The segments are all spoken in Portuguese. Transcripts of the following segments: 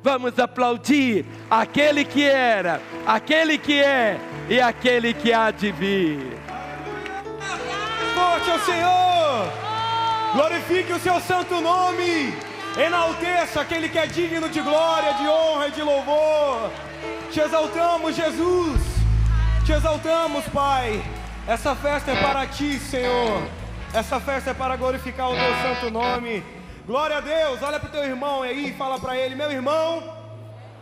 Vamos aplaudir aquele que era, aquele que é e aquele que há de vir. Forte ao Senhor! Glorifique o seu santo nome! Enalteça aquele que é digno de glória, de honra e de louvor. Te exaltamos, Jesus! Te exaltamos, Pai! Essa festa é para Ti, Senhor! Essa festa é para glorificar o Teu santo nome. Glória a Deus! Olha para o teu irmão aí e fala para ele: meu irmão,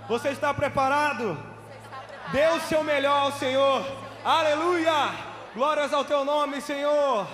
você está preparado? Dê o seu melhor ao Senhor. Aleluia! Glórias ao Teu nome, Senhor!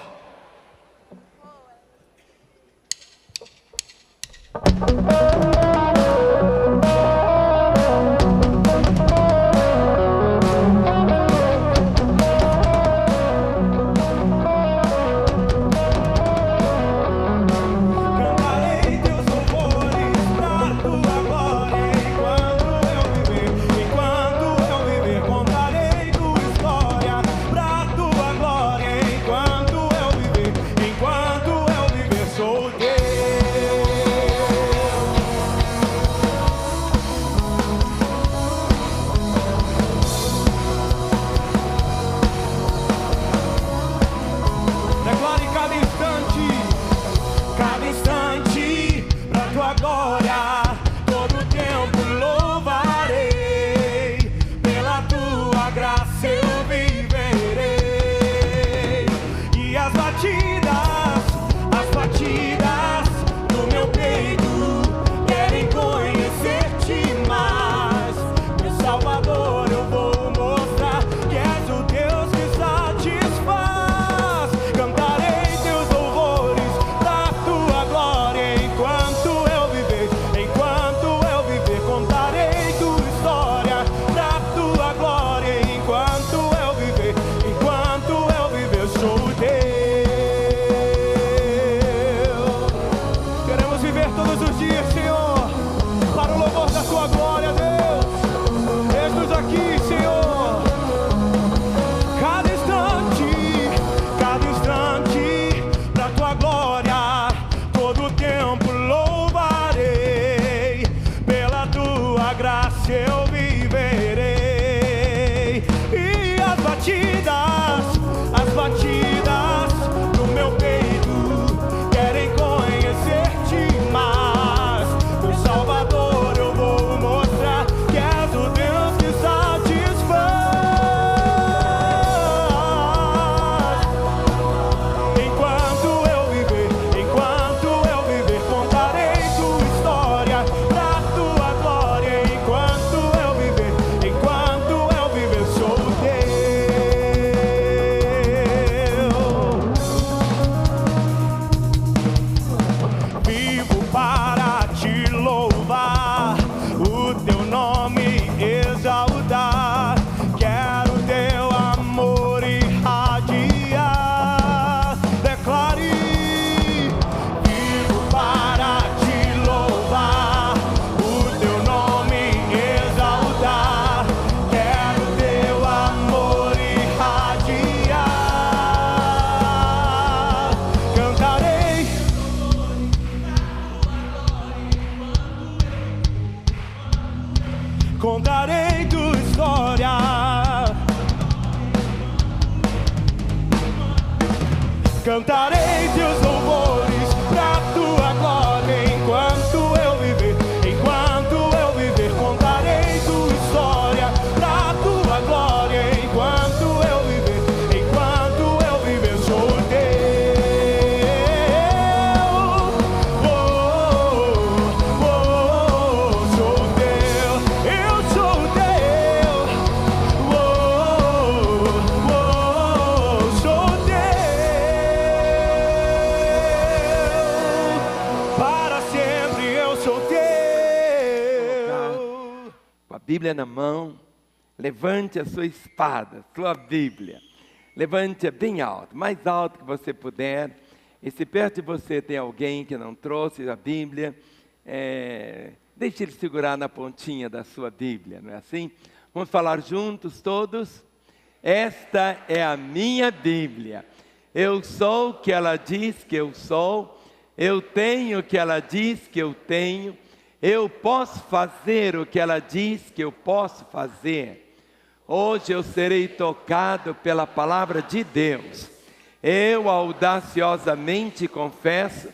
Contarei tua história, cantarei teus louvores pra tua glória. Enquanto eu viver, contarei tua história pra tua glória. Enquanto eu viver, sou Bíblia na mão, levante a sua espada, sua Bíblia, levante-a bem alto, mais alto que você puder, e se perto de você tem alguém que não trouxe a Bíblia, deixe ele segurar na pontinha da sua Bíblia, não é assim? Vamos falar juntos todos? Esta é a minha Bíblia, eu sou o que ela diz que eu sou, eu tenho o que ela diz que eu tenho, Eu posso fazer o que ela diz que eu posso fazer. Hoje eu serei tocado pela palavra de Deus. Eu audaciosamente confesso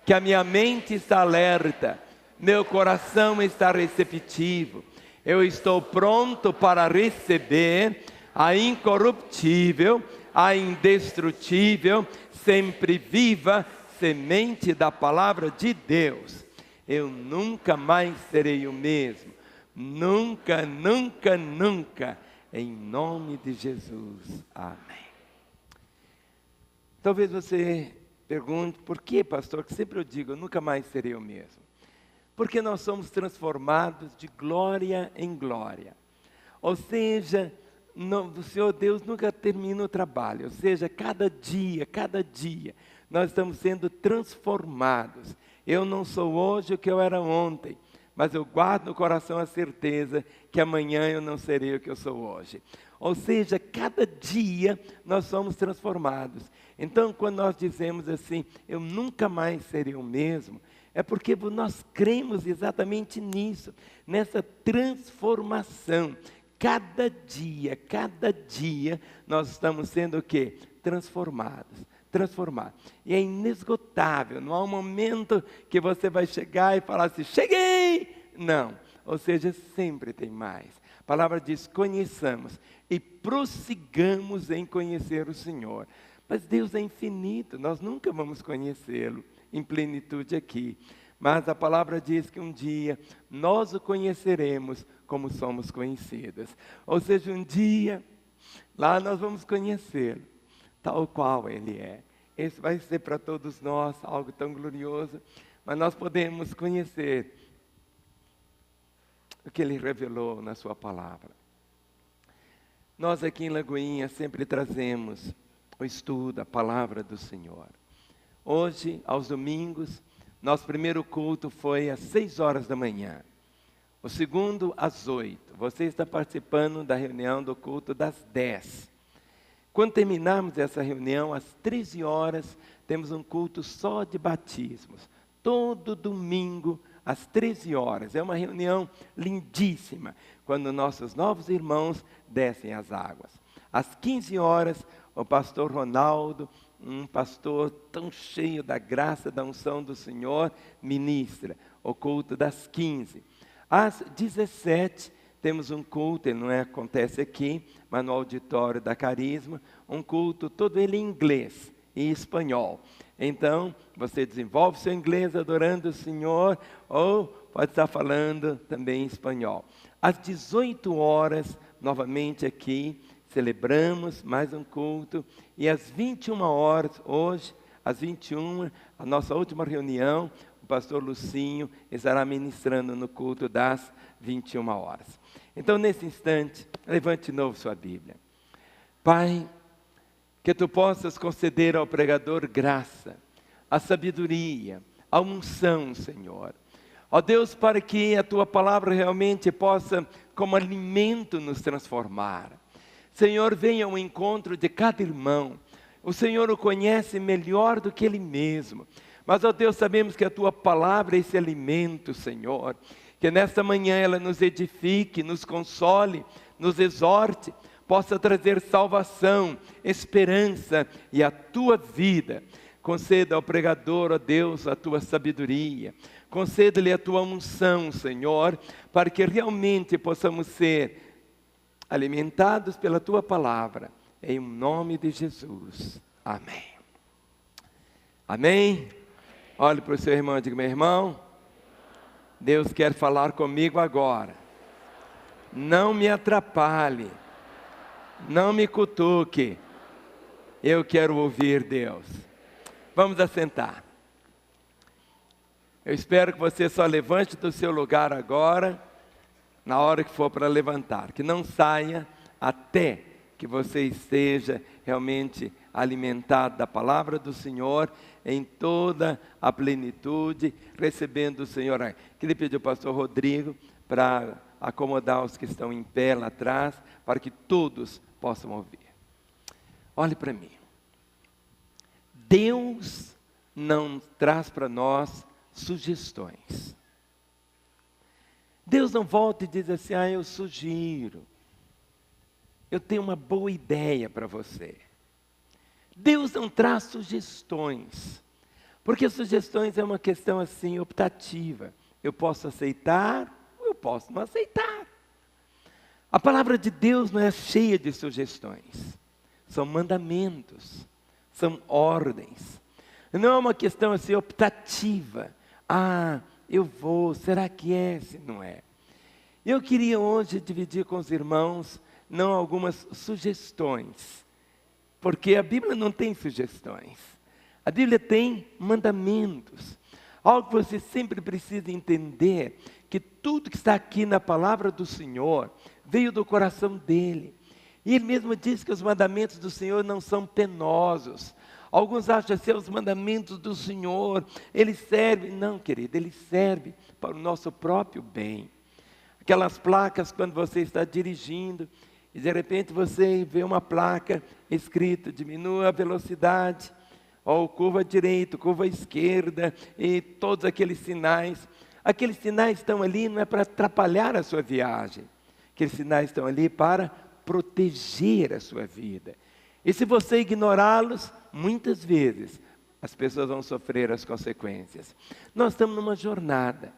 que a minha mente está alerta, meu coração está receptivo. Eu estou pronto para receber a incorruptível, a indestrutível, sempre viva semente da palavra de Deus. Eu nunca mais serei o mesmo. Nunca, nunca, nunca. Em nome de Jesus. Amém. Talvez você pergunte, por que, pastor, que sempre eu digo, eu nunca mais serei o mesmo? Porque nós somos transformados de glória em glória. Ou seja, o Senhor Deus nunca termina o trabalho. Ou seja, cada dia, nós estamos sendo transformados. Eu não sou hoje o que eu era ontem, mas eu guardo no coração a certeza que amanhã eu não serei o que eu sou hoje. Ou seja, cada dia nós somos transformados. Então, quando nós dizemos assim, eu nunca mais serei o mesmo, é porque nós cremos exatamente nisso, nessa transformação. Cada dia, nós estamos sendo o quê? Transformados. E é inesgotável, não há um momento que você vai chegar e falar assim, cheguei! Não, ou seja, sempre tem mais. A palavra diz, conheçamos e prossigamos em conhecer o Senhor. Mas Deus é infinito, nós nunca vamos conhecê-lo em plenitude aqui. Mas a palavra diz que um dia nós o conheceremos como somos conhecidos. Ou seja, um dia lá nós vamos conhecê-lo, tal qual Ele é. Esse vai ser para todos nós algo tão glorioso, mas nós podemos conhecer o que Ele revelou na sua palavra. Nós aqui em Lagoinha sempre trazemos o estudo, a palavra do Senhor. Hoje, aos domingos, nosso primeiro culto foi às 6 horas da manhã. O segundo, às 8. Você está participando da reunião do culto das 10. Quando terminarmos essa reunião, às 13 horas, temos um culto só de batismos. Todo domingo, às 13 horas. É uma reunião lindíssima, quando nossos novos irmãos descem as águas. Às 15 horas, o pastor Ronaldo, um pastor tão cheio da graça, da unção do Senhor, ministra o culto das 15. Às 17, temos um culto, ele não acontece aqui, mas no auditório da Carisma, um culto todo ele em inglês e espanhol. Então, você desenvolve seu inglês adorando o Senhor, ou pode estar falando também em espanhol. Às 18 horas, novamente aqui, celebramos mais um culto, e às 21 horas, hoje, às 21, a nossa última reunião, o pastor Lucinho estará ministrando no culto das 21 horas. Então, nesse instante, levante de novo sua Bíblia. Pai, que Tu possas conceder ao pregador graça, a sabedoria, a unção, Senhor. Ó Deus, para que a Tua palavra realmente possa, como alimento, nos transformar. Senhor, venha ao encontro de cada irmão. O Senhor o conhece melhor do que Ele mesmo. Mas, ó Deus, sabemos que a Tua palavra é esse alimento, Senhor. Que nesta manhã ela nos edifique, nos console, nos exorte, possa trazer salvação, esperança e a Tua vida. Conceda ao pregador, ó Deus, a Tua sabedoria. Conceda-lhe a Tua unção, Senhor, para que realmente possamos ser alimentados pela Tua palavra, em nome de Jesus. Amém. Amém? Olhe para o seu irmão e diga, meu irmão, Deus quer falar comigo agora. Não me atrapalhe, não me cutuque, eu quero ouvir Deus. Vamos assentar. Eu espero que você só levante do seu lugar agora, na hora que for para levantar, que não saia até que você esteja realmente alimentado da palavra do Senhor, em toda a plenitude, recebendo o Senhor. Queria pedir ao pastor Rodrigo para acomodar os que estão em pé lá atrás, para que todos possam ouvir. Olhe para mim. Deus não traz para nós sugestões. Deus não volta e diz assim: eu sugiro, eu tenho uma boa ideia para você. Deus não traz sugestões, porque sugestões é uma questão assim, optativa. Eu posso aceitar, ou eu posso não aceitar. A palavra de Deus não é cheia de sugestões, são mandamentos, são ordens. Não é uma questão assim optativa. Eu vou, será que é? Se não é. Eu queria hoje dividir com os irmãos, não algumas sugestões, porque a Bíblia não tem sugestões. A Bíblia tem mandamentos. Algo que você sempre precisa entender, que tudo que está aqui na palavra do Senhor, veio do coração dele. E ele mesmo diz que os mandamentos do Senhor não são penosos. Alguns acham assim, os mandamentos do Senhor, eles servem. Não, querido, eles servem para o nosso próprio bem. Aquelas placas quando você está dirigindo, e de repente você vê uma placa escrita, diminua a velocidade, ou curva à direita, curva à esquerda, e todos aqueles sinais. Aqueles sinais estão ali não é para atrapalhar a sua viagem. Aqueles sinais estão ali para proteger a sua vida. E se você ignorá-los, muitas vezes as pessoas vão sofrer as consequências. Nós estamos numa jornada,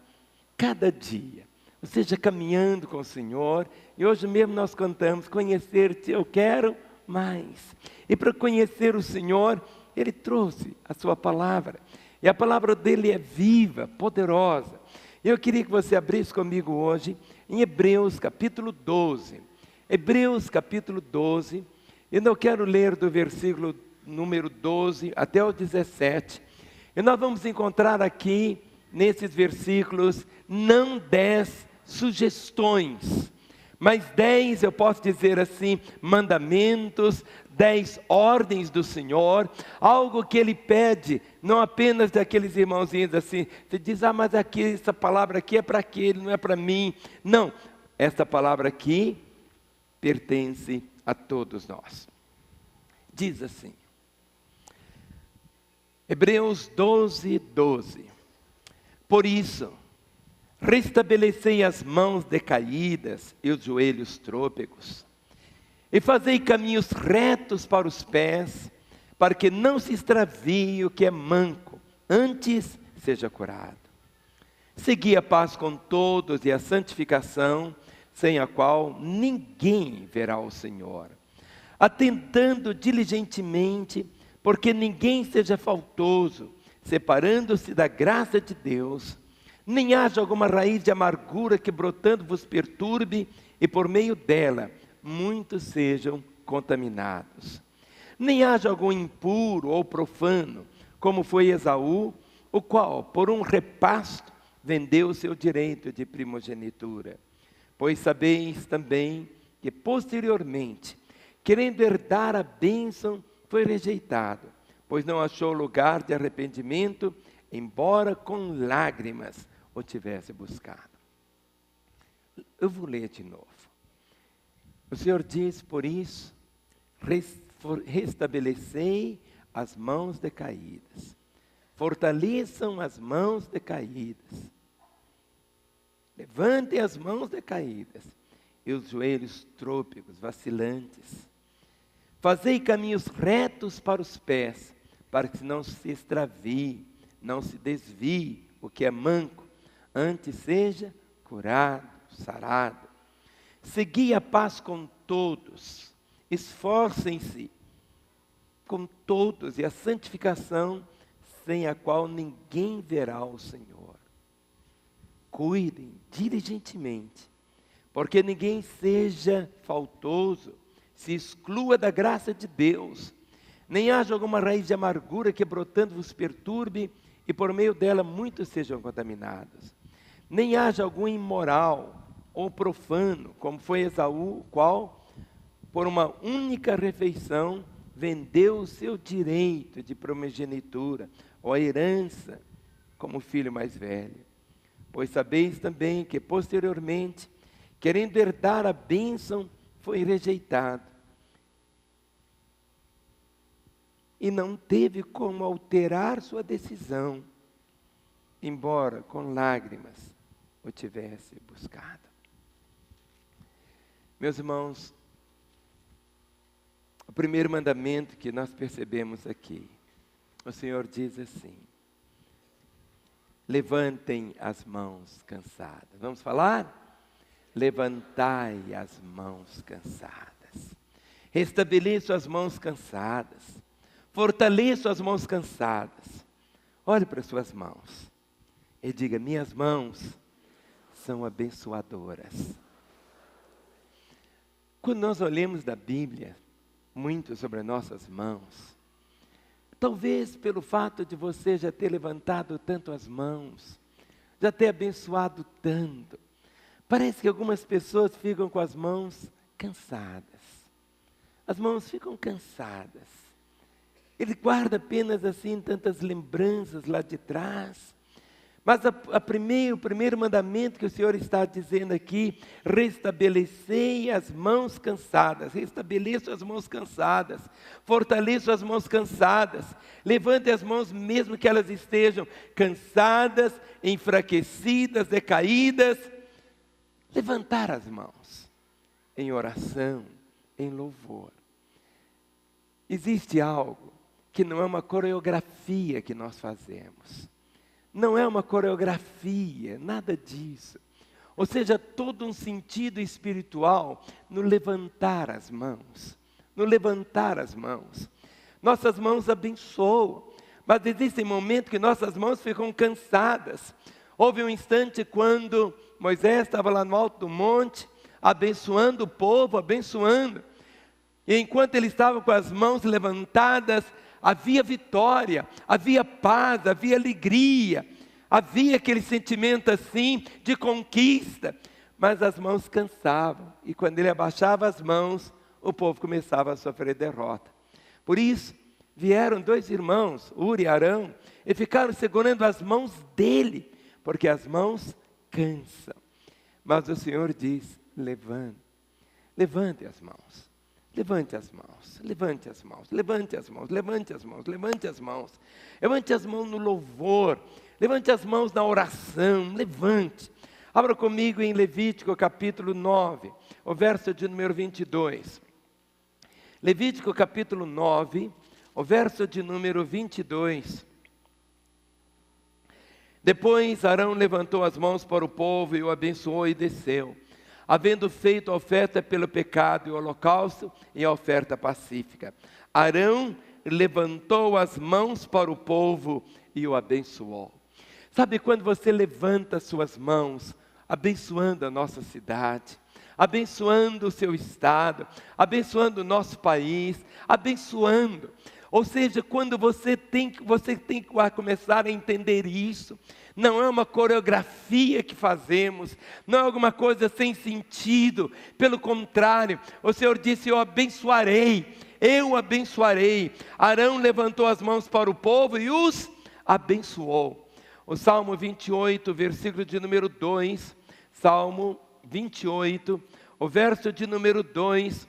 cada dia, ou seja, caminhando com o Senhor, e hoje mesmo nós cantamos, conhecer-te eu quero mais. E para conhecer o Senhor, Ele trouxe a sua palavra, e a palavra dEle é viva, poderosa. Eu queria que você abrisse comigo hoje, em Hebreus capítulo 12, Hebreus capítulo 12, e eu quero ler do versículo número 12 até o 17. E nós vamos encontrar aqui, nesses versículos, não 10 sugestões, mas 10, eu posso dizer assim, mandamentos, 10 ordens do Senhor, algo que Ele pede, não apenas daqueles irmãozinhos assim, você diz, mas aqui, essa palavra aqui é para aquele, não é para mim. Não, essa palavra aqui pertence a todos nós. Diz assim, Hebreus 12, 12. Por isso, restabelecei as mãos decaídas e os joelhos trôpegos, e fazei caminhos retos para os pés, para que não se extravie o que é manco, antes seja curado. Segui a paz com todos e a santificação, sem a qual ninguém verá o Senhor. Atentando diligentemente, porque ninguém seja faltoso, separando-se da graça de Deus, nem haja alguma raiz de amargura que brotando vos perturbe, e por meio dela muitos sejam contaminados. Nem haja algum impuro ou profano, como foi Esaú, o qual, por um repasto, vendeu o seu direito de primogenitura. Pois sabeis também que posteriormente, querendo herdar a bênção, foi rejeitado, pois não achou lugar de arrependimento, embora com lágrimas o tivesse buscado. Eu vou ler de novo. O Senhor diz, por isso, restabelecei as mãos decaídas, fortaleçam as mãos decaídas, levantem as mãos decaídas e os joelhos trôpegos, vacilantes. Fazei caminhos retos para os pés, para que não se extravie, não se desvie o que é manco, antes seja curado, sarado. Segui a paz com todos, esforcem-se com todos e a santificação, sem a qual ninguém verá o Senhor. Cuidem diligentemente, porque ninguém seja faltoso, se exclua da graça de Deus, nem haja alguma raiz de amargura que brotando vos perturbe, e por meio dela muitos sejam contaminados. Nem haja algum imoral ou profano, como foi Esaú, o qual, por uma única refeição, vendeu o seu direito de primogenitura, ou a herança, como filho mais velho. Pois sabeis também que posteriormente, querendo herdar a bênção, foi rejeitado. E não teve como alterar sua decisão, embora com lágrimas o tivesse buscado. Meus irmãos, o primeiro mandamento que nós percebemos aqui, o Senhor diz assim: levantem as mãos cansadas. Vamos falar? Levantai as mãos cansadas. Restabeleço as mãos cansadas. Fortaleço as mãos cansadas. Olhe para as suas mãos e diga: minhas mãos são abençoadoras. Quando nós olhamos da Bíblia muito sobre nossas mãos, talvez pelo fato de você já ter levantado tanto as mãos, já ter abençoado tanto, parece que algumas pessoas ficam com as mãos cansadas. As mãos ficam cansadas. Ele guarda apenas assim tantas lembranças lá de trás. Mas o primeiro mandamento que o Senhor está dizendo aqui: restabelecei as mãos cansadas. Restabeleço as mãos cansadas. Fortaleço as mãos cansadas. Levante as mãos mesmo que elas estejam cansadas, enfraquecidas, decaídas. Levantar as mãos em oração, em louvor. Existe algo que não é uma coreografia que nós fazemos. Não é uma coreografia, nada disso. Ou seja, todo um sentido espiritual no levantar as mãos. No levantar as mãos. Nossas mãos abençoam, mas existem momentos que nossas mãos ficam cansadas. Houve um instante quando Moisés estava lá no alto do monte, abençoando o povo, abençoando. E enquanto ele estava com as mãos levantadas, havia vitória, havia paz, havia alegria, havia aquele sentimento assim de conquista, mas as mãos cansavam, e quando ele abaixava as mãos, o povo começava a sofrer derrota. Por isso, vieram 2 irmãos, Uri e Arão, e ficaram segurando as mãos dele, porque as mãos cansam. Mas o Senhor diz: levante as mãos. Levante as mãos, levante as mãos, levante as mãos, levante as mãos, levante as mãos. Levante as mãos no louvor, levante as mãos na oração, levante. Abra comigo em Levítico capítulo 9, o verso de número 22. Levítico capítulo 9, o verso de número 22. Depois Arão levantou as mãos para o povo e o abençoou e desceu, havendo feito a oferta pelo pecado e o holocausto e a oferta pacífica. Arão levantou as mãos para o povo e o abençoou. Sabe quando você levanta suas mãos, abençoando a nossa cidade, abençoando o seu estado, abençoando o nosso país, abençoando. Ou seja, quando você tem que começar a entender isso. Não é uma coreografia que fazemos, não é alguma coisa sem sentido. Pelo contrário, o Senhor disse: eu abençoarei. Arão levantou as mãos para o povo e os abençoou. O Salmo 28, versículo de número 2. Salmo 28, o verso de número 2.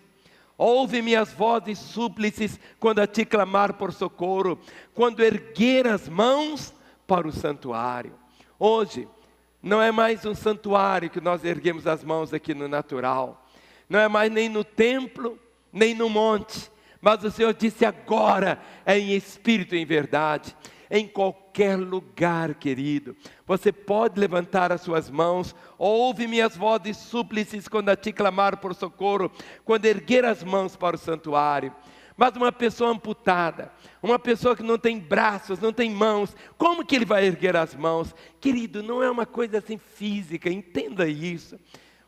Ouve minhas vozes súplices quando a ti clamar por socorro, quando erguer as mãos para o santuário. Hoje, não é mais um santuário que nós erguemos as mãos aqui no natural. Não é mais nem no templo, nem no monte. Mas o Senhor disse: agora é em espírito e em verdade. Em qualquer lugar, querido, você pode levantar as suas mãos. Ouve minhas vozes súplices quando a ti clamar por socorro, quando erguer as mãos para o santuário. Mas uma pessoa amputada, uma pessoa que não tem braços, não tem mãos, como que ele vai erguer as mãos? Querido, não é uma coisa assim física, entenda isso.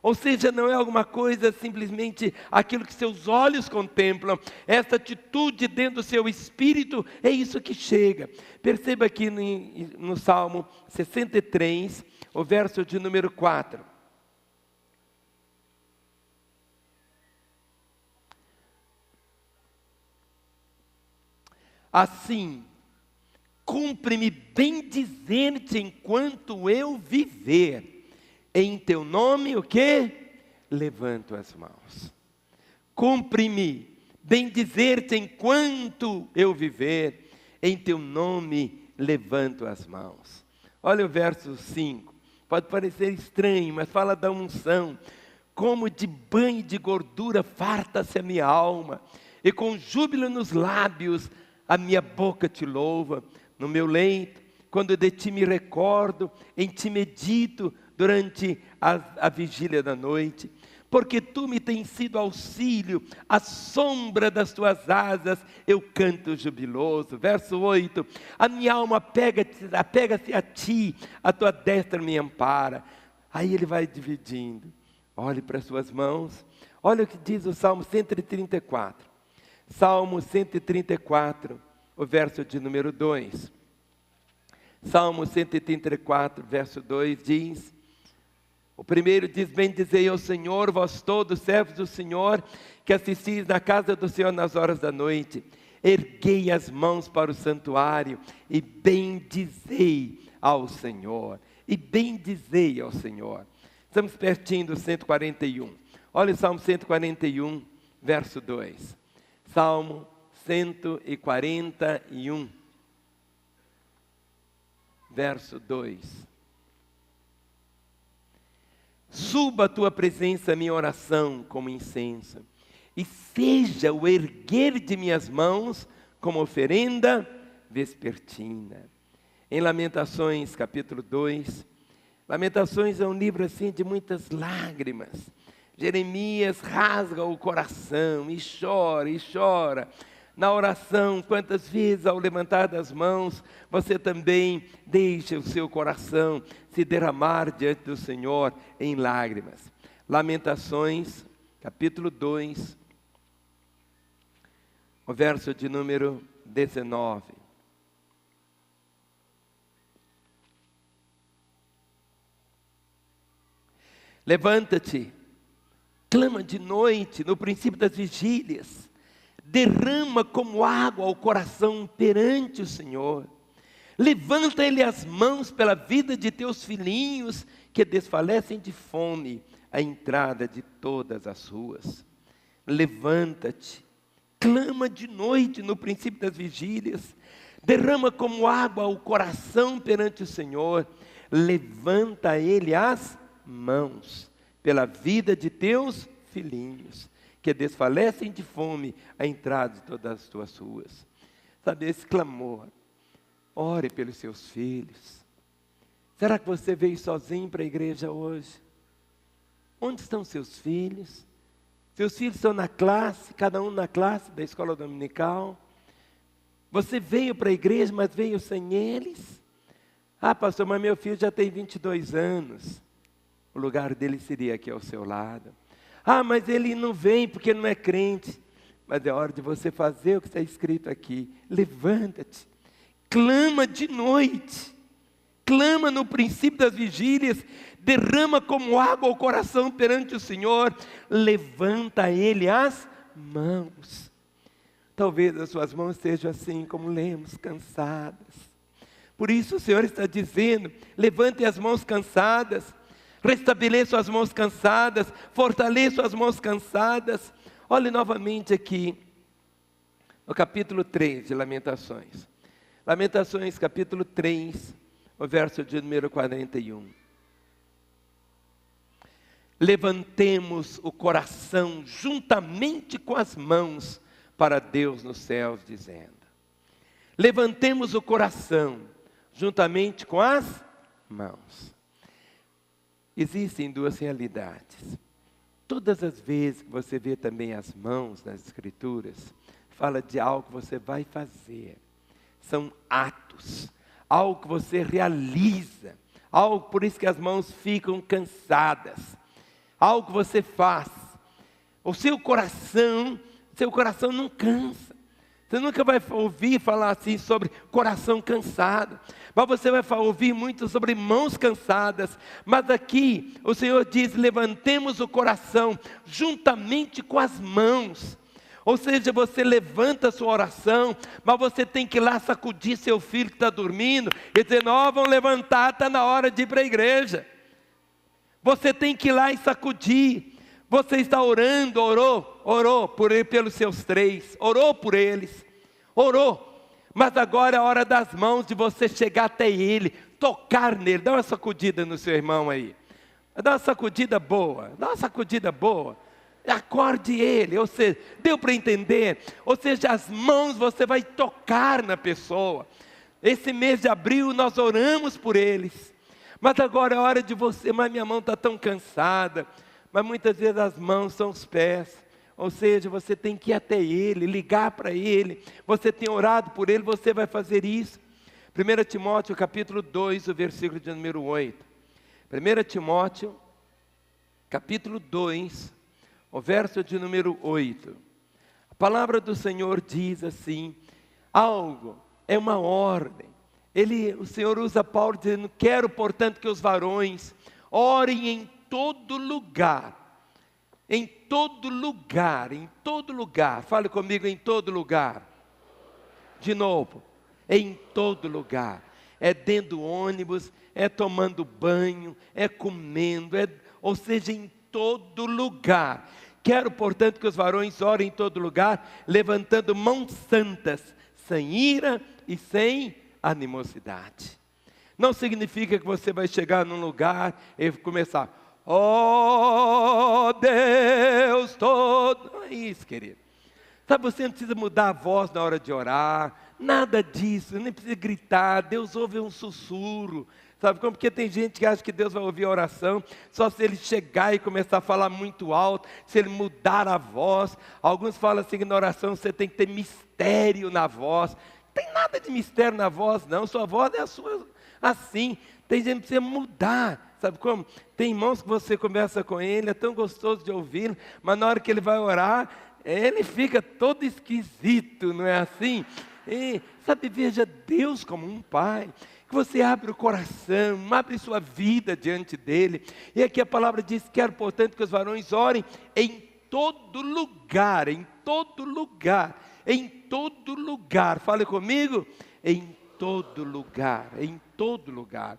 Ou seja, não é alguma coisa simplesmente aquilo que seus olhos contemplam. Essa atitude dentro do seu espírito, é isso que chega. Perceba aqui no Salmo 63, o verso de número 4. Assim, cumpre-me bem dizer-te enquanto eu viver. Em teu nome o quê? Levanto as mãos. Cumpre-me bem dizer-te enquanto eu viver. Em teu nome levanto as mãos. Olha o verso 5. Pode parecer estranho, mas fala da unção. Como de banho de gordura farta-se a minha alma, e com júbilo nos lábios a minha boca te louva. No meu leito, quando de ti me recordo, em ti medito durante a vigília da noite. Porque tu me tens sido auxílio, à sombra das tuas asas eu canto jubiloso. Verso 8, a minha alma apega-se a ti, a tua destra me ampara. Aí ele vai dividindo. Olhe para as suas mãos, olha o que diz o Salmo 134. Salmo 134, o verso de número 2. Salmo 134, verso 2 diz... O primeiro diz: bendizei ao Senhor, vós todos, servos do Senhor, que assistis na casa do Senhor nas horas da noite. Erguei as mãos para o santuário e bendizei ao Senhor. E bendizei ao Senhor. Estamos pertinho do 141. Olha o Salmo 141, verso 2. Salmo 141, verso 2. Suba a tua presença a minha oração como incenso, e seja o erguer de minhas mãos como oferenda vespertina. Em Lamentações, capítulo 2, Lamentações é um livro assim de muitas lágrimas. Jeremias rasga o coração e chora. Na oração, quantas vezes ao levantar das mãos, você também deixa o seu coração se derramar diante do Senhor em lágrimas. Lamentações, capítulo 2, o verso de número 19. Levanta-te, clama de noite, no princípio das vigílias, derrama como água ao coração perante o Senhor. Levanta ele as mãos pela vida de teus filhinhos, que desfalecem de fome à entrada de todas as ruas. Levanta-te, clama de noite no princípio das vigílias, derrama como água ao coração perante o Senhor. Levanta ele as mãos pela vida de teus filhinhos, que desfalecem de fome à entrada de todas as tuas ruas. Sabe, esse clamor. Ore pelos seus filhos. Será que você veio sozinho para a igreja hoje? Onde estão seus filhos? Seus filhos estão na classe, cada um na classe da escola dominical. Você veio para a igreja, mas veio sem eles? Ah, pastor, mas meu filho já tem 22 anos. O lugar dele seria aqui ao seu lado. Ah, mas ele não vem porque não é crente. Mas é hora de você fazer o que está escrito aqui. Levanta-te, clama de noite, clama no princípio das vigílias, derrama como água o coração perante o Senhor, levanta a Ele as mãos. Talvez as suas mãos sejam assim como lemos, cansadas. Por isso o Senhor está dizendo: levante as mãos cansadas, restabeleça as mãos cansadas, fortaleça as mãos cansadas. Olhe novamente aqui, no capítulo 3 de Lamentações. Lamentações, capítulo 3, o verso de número 41. Levantemos o coração juntamente com as mãos para Deus nos céus, dizendo. Levantemos o coração juntamente com as mãos. Existem duas realidades. Todas as vezes que você vê também as mãos nas Escrituras, fala de algo que você vai fazer. São atos, algo que você realiza, algo, por isso que as mãos ficam cansadas, algo que você faz. O seu coração não cansa. Você nunca vai ouvir falar assim sobre coração cansado, mas você vai ouvir muito sobre mãos cansadas. Mas aqui o Senhor diz: levantemos o coração juntamente com as mãos. Ou seja, você levanta a sua oração, mas você tem que ir lá sacudir seu filho que está dormindo e dizer: não, vão levantar, está na hora de ir para a igreja. Você tem que ir lá e sacudir. Você está orando, orou pelos seus 3, orou por eles, orou. Mas agora é a hora das mãos, de você chegar até Ele, tocar nele. Dá uma sacudida no seu irmão aí. Dá uma sacudida boa, dá uma sacudida boa. Acorde ele, ou seja, deu para entender? Ou seja, as mãos você vai tocar na pessoa. Esse mês de abril nós oramos por eles. Mas agora é hora de você, mas minha mão está tão cansada. Mas muitas vezes as mãos são os pés. Ou seja, você tem que ir até ele, ligar para ele. Você tem orado por ele, você vai fazer isso. 1 Timóteo capítulo 2, o versículo de número 8. 1 Timóteo capítulo 2, o verso de número 8. A palavra do Senhor diz assim, algo, é uma ordem. O Senhor usa Paulo dizendo, quero portanto que os varões orem em todo lugar. Em todo lugar, em todo lugar. Fale comigo, em todo lugar. De novo, em todo lugar. É dentro do ônibus, é tomando banho, é comendo, ou seja, em todo lugar. Quero, portanto, que os varões orem em todo lugar, levantando mãos santas, sem ira e sem animosidade. Não significa que você vai chegar num lugar e começar... Oh Deus todo, não é isso, querido. Sabe, você não precisa mudar a voz na hora de orar, nada disso, nem precisa gritar, Deus ouve um sussurro, sabe como? Porque tem gente que acha que Deus vai ouvir a oração, só se ele chegar e começar a falar muito alto, se ele mudar a voz. Alguns falam assim que na oração você tem que ter mistério na voz, não tem nada de mistério na voz não, sua voz é a sua, assim, tem gente que precisa mudar. Sabe como? Tem irmãos que você conversa com ele, é tão gostoso de ouvir, mas na hora que ele vai orar, ele fica todo esquisito, não é assim? E, sabe, veja Deus como um pai, que você abre o coração, abre sua vida diante dele. E aqui a palavra diz, quero portanto que os varões orem em todo lugar, em todo lugar, em todo lugar. Fale comigo, em todo lugar, em todo lugar.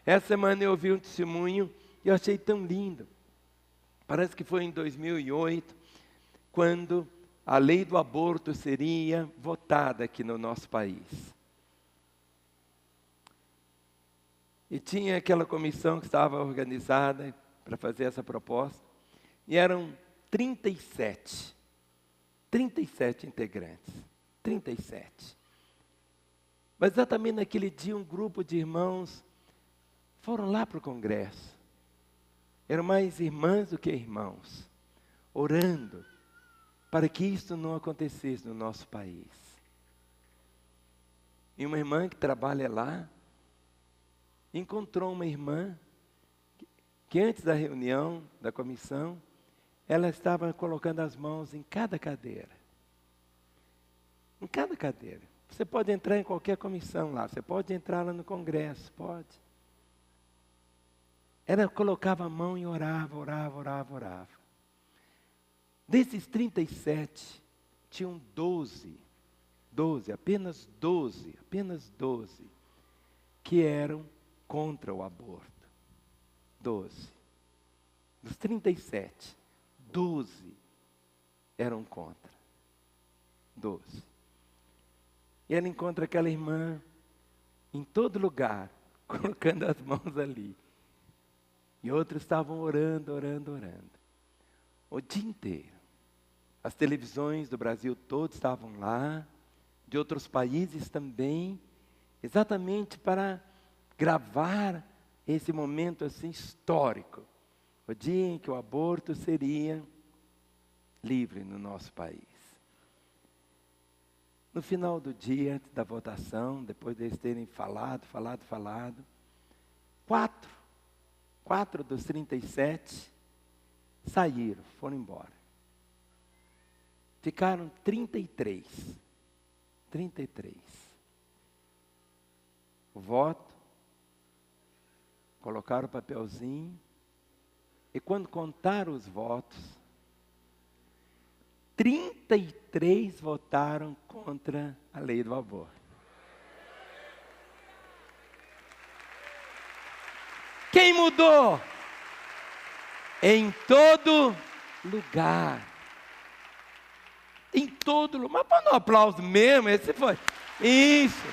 Essa semana eu ouvi um testemunho e eu achei tão lindo. Parece que foi em 2008, quando a lei do aborto seria votada aqui no nosso país. E tinha aquela comissão que estava organizada para fazer essa proposta. E eram 37 integrantes. 37. Mas exatamente naquele dia um grupo de irmãos foram lá para o congresso. Eram mais irmãs do que irmãos, orando para que isso não acontecesse no nosso país. E uma irmã que trabalha lá, encontrou uma irmã que antes da reunião da comissão, ela estava colocando as mãos em cada cadeira. Em cada cadeira. Você pode entrar em qualquer comissão lá, você pode entrar lá no congresso, pode. Ela colocava a mão e orava. Desses 37, tinham 12, apenas 12, que eram contra o aborto. 12. Dos 37, 12 eram contra. 12. E ela encontra aquela irmã em todo lugar, colocando as mãos ali. E outros estavam orando. O dia inteiro. As televisões do Brasil todo estavam lá, de outros países também, exatamente para gravar esse momento assim histórico. O dia em que o aborto seria livre no nosso país. No final do dia da votação, depois deles terem falado, quatro dos 37 saíram, foram embora. Ficaram 33. O voto, colocaram o papelzinho, e quando contaram os votos, 33 votaram contra a lei do aborto. Quem mudou? Em todo lugar. Em todo lugar. Mas para um aplauso mesmo, esse foi. Isso.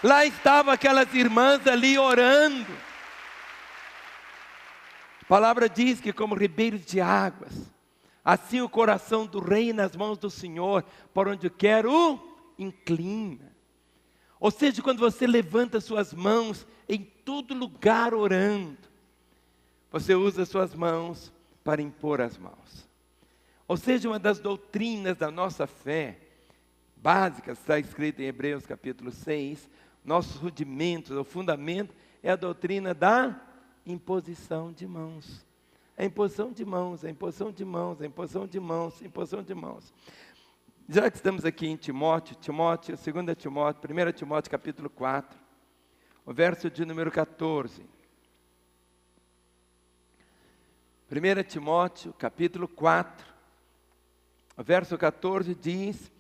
Lá estavam aquelas irmãs ali orando. A palavra diz que como ribeiros de águas, assim o coração do rei nas mãos do Senhor, por onde quer o inclina. Ou seja, quando você levanta suas mãos em todo lugar orando, você usa suas mãos para impor as mãos. Ou seja, uma das doutrinas da nossa fé básicas, está escrito em Hebreus capítulo 6, nossos rudimentos, o fundamento é a doutrina da imposição de mãos. A imposição de mãos, a imposição de mãos, a imposição de mãos, a imposição de mãos. Já que estamos aqui em Timóteo, 2 Timóteo, 1 Timóteo capítulo 4, o verso de número 14. 1 Timóteo capítulo 4, o verso 14 diz: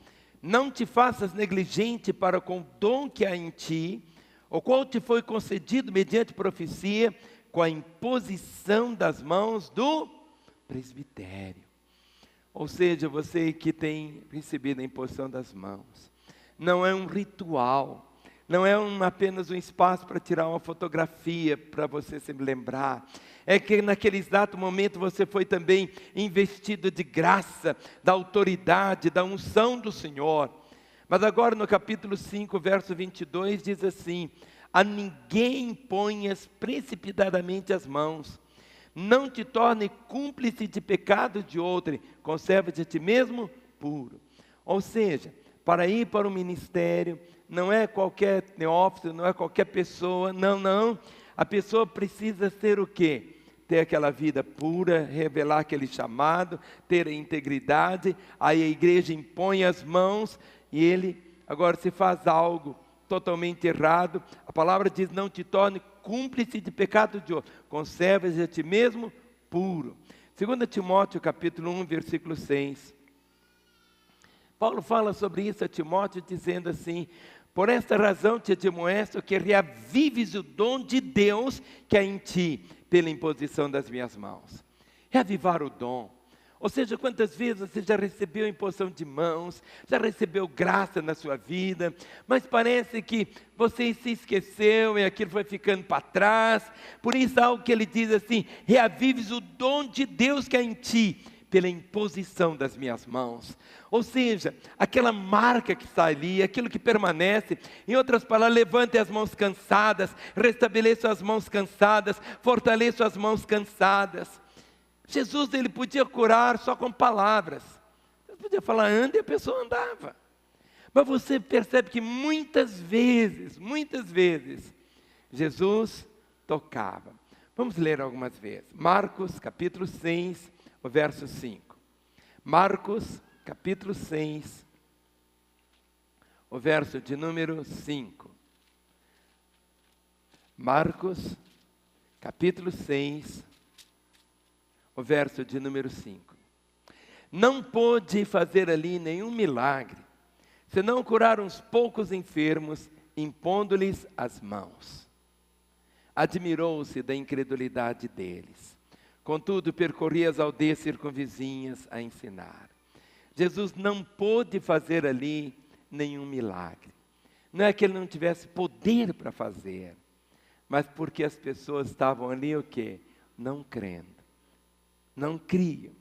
não te faças negligente para com o dom que há em ti, o qual te foi concedido mediante profecia, com a imposição das mãos do presbitério. Ou seja, você que tem recebido a imposição das mãos, não é um ritual, não é apenas um espaço para tirar uma fotografia, para você se lembrar. É que naquele exato momento você foi também investido de graça, da autoridade, da unção do Senhor. Mas agora no capítulo 5, verso 22, diz assim: a ninguém ponhas precipitadamente as mãos, não te torne cúmplice de pecado de outrem, conserva-te a ti mesmo puro. Ou seja, para ir para o ministério, não é qualquer neófito, não é qualquer pessoa, não. A pessoa precisa ser o quê? Ter aquela vida pura, revelar aquele chamado, ter a integridade. Aí a igreja impõe as mãos e ele agora se faz algo totalmente errado. A palavra diz: não te torne cúmplice de pecado de outro, conserva-te a ti mesmo puro. 2 Timóteo capítulo 1, versículo 6. Paulo fala sobre isso a Timóteo dizendo assim: por esta razão te admoesto que reavives o dom de Deus que há em ti, pela imposição das minhas mãos. Reavivar o dom. Ou seja, quantas vezes você já recebeu imposição de mãos, já recebeu graça na sua vida, mas parece que você se esqueceu e aquilo foi ficando para trás. Por isso algo que ele diz assim: reavives o dom de Deus que há em ti, pela imposição das minhas mãos. Ou seja, aquela marca que está ali, aquilo que permanece. Em outras palavras, levante as mãos cansadas, restabeleça as mãos cansadas, fortaleça as mãos cansadas. Jesus, ele podia curar só com palavras. Ele podia falar anda e a pessoa andava. Mas você percebe que muitas vezes, Jesus tocava. Vamos ler algumas vezes. Marcos capítulo 6, o verso 5. Marcos capítulo 6, o verso de número 5. Marcos capítulo 6, o verso de número 5. Não pôde fazer ali nenhum milagre, senão curar uns poucos enfermos, impondo-lhes as mãos. Admirou-se da incredulidade deles. Contudo, percorria as aldeias circunvizinhas a ensinar. Jesus não pôde fazer ali nenhum milagre. Não é que ele não tivesse poder para fazer, mas porque as pessoas estavam ali o quê? Não crendo. Não criam,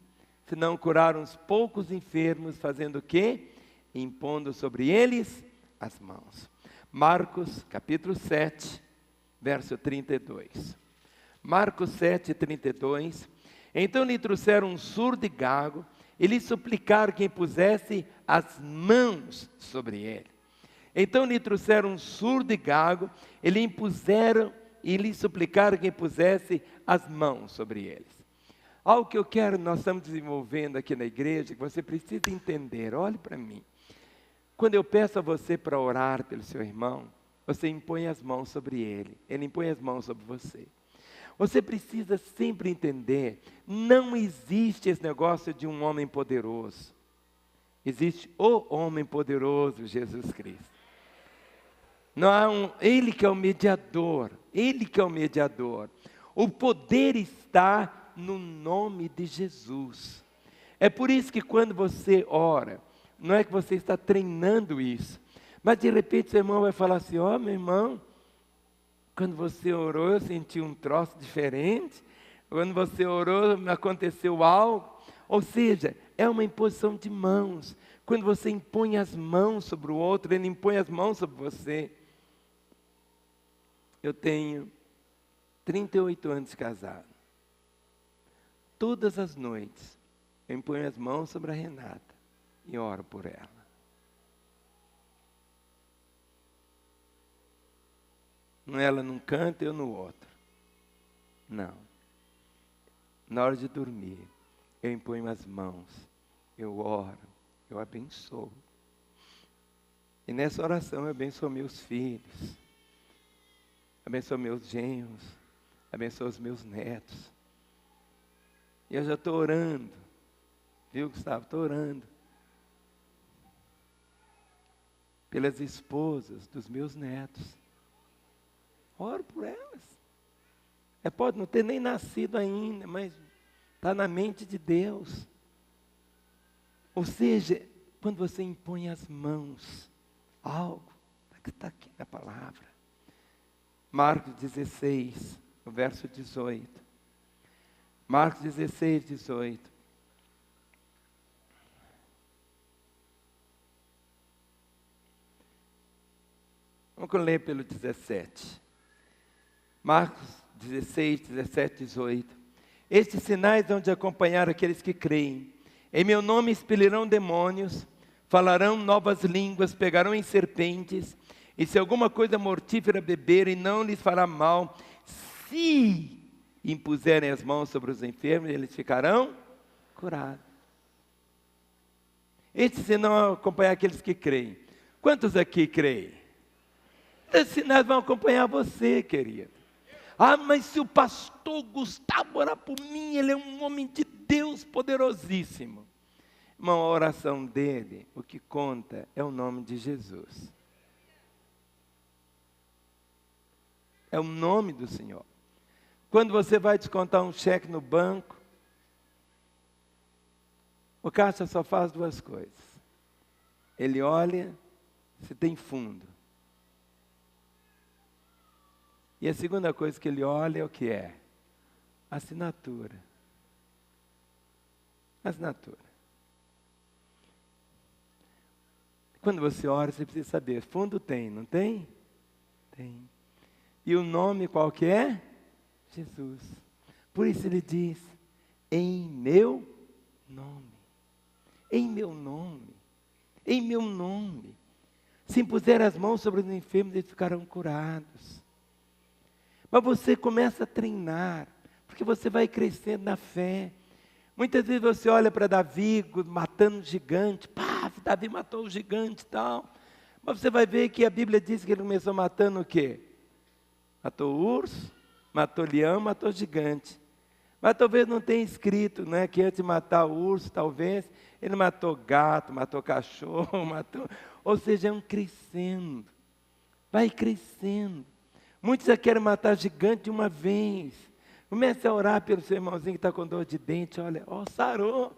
senão curaram uns poucos enfermos, fazendo o quê? Impondo sobre eles as mãos. Marcos capítulo 7, verso 32. Marcos 7, 32. Então lhe trouxeram um surdo e gago, e lhe suplicaram que impusesse as mãos sobre ele. Então lhe trouxeram um surdo e gago, e lhe impuseram, e lhe suplicaram que impusesse as mãos sobre eles. Algo que eu quero, nós estamos desenvolvendo aqui na igreja, que você precisa entender, olhe para mim. Quando eu peço a você para orar pelo seu irmão, você impõe as mãos sobre ele impõe as mãos sobre você. Você precisa sempre entender, não existe esse negócio de um homem poderoso. Existe o homem poderoso, Jesus Cristo. Não há ele que é o mediador, ele que é o mediador. O poder está no nome de Jesus. É por isso que quando você ora, não é que você está treinando isso, mas de repente seu irmão vai falar assim: ó, meu irmão, quando você orou eu senti um troço diferente, quando você orou aconteceu algo. Ou seja, é uma imposição de mãos. Quando você impõe as mãos sobre o outro, ele impõe as mãos sobre você. Eu tenho 38 anos de casado. Todas as noites, eu imponho as mãos sobre a Renata e oro por ela. Ela num canto e eu no outro. Não. Na hora de dormir, eu imponho as mãos, eu oro, eu abençoo. E nessa oração eu abençoo meus filhos, abençoo meus genros, abençoo os meus netos. E eu já estou orando, viu, Gustavo? Estou orando pelas esposas dos meus netos. Oro por elas. Pode não ter nem nascido ainda, mas está na mente de Deus. Ou seja, quando você impõe as mãos, algo que está aqui na palavra. Marcos 16, o verso 18. Marcos 16, 18. Vamos ler pelo 17. Marcos 16, 17, 18. Estes sinais hão de acompanhar aqueles que creem. Em meu nome expelirão demônios, falarão novas línguas, pegarão em serpentes, e se alguma coisa mortífera beberem, não lhes fará mal. Se impuserem as mãos sobre os enfermos, eles ficarão curados. Estes sinais vão acompanhar aqueles que creem. Quantos aqui creem? Esses sinais vão acompanhar você, querido. Ah, mas se o pastor Gustavo orar por mim, ele é um homem de Deus poderosíssimo. Irmão, a oração dele, o que conta é o nome de Jesus. É o nome do Senhor. Quando você vai descontar um cheque no banco, o caixa só faz duas coisas. Ele olha se tem fundo. E a segunda coisa que ele olha é o que é? Assinatura. Assinatura. Quando você ora, você precisa saber, fundo tem, não tem? Tem. E o nome qual que é? Jesus. Por isso ele diz, em meu nome. Em meu nome. Em meu nome. Se impuser as mãos sobre os enfermos, eles ficarão curados. Mas você começa a treinar, porque você vai crescendo na fé. Muitas vezes você olha para Davi matando um gigante, pá, Davi matou o gigante e tal. Mas você vai ver que a Bíblia diz que ele começou matando o quê? Matou o urso, matou o leão, matou o gigante. Mas talvez não tenha escrito, né, que antes de matar o urso, talvez, ele matou gato, matou cachorro, matou... Ou seja, é um crescendo. Vai crescendo. Muitos já querem matar gigante de uma vez. Comece a orar pelo seu irmãozinho que está com dor de dente. Olha, sarou.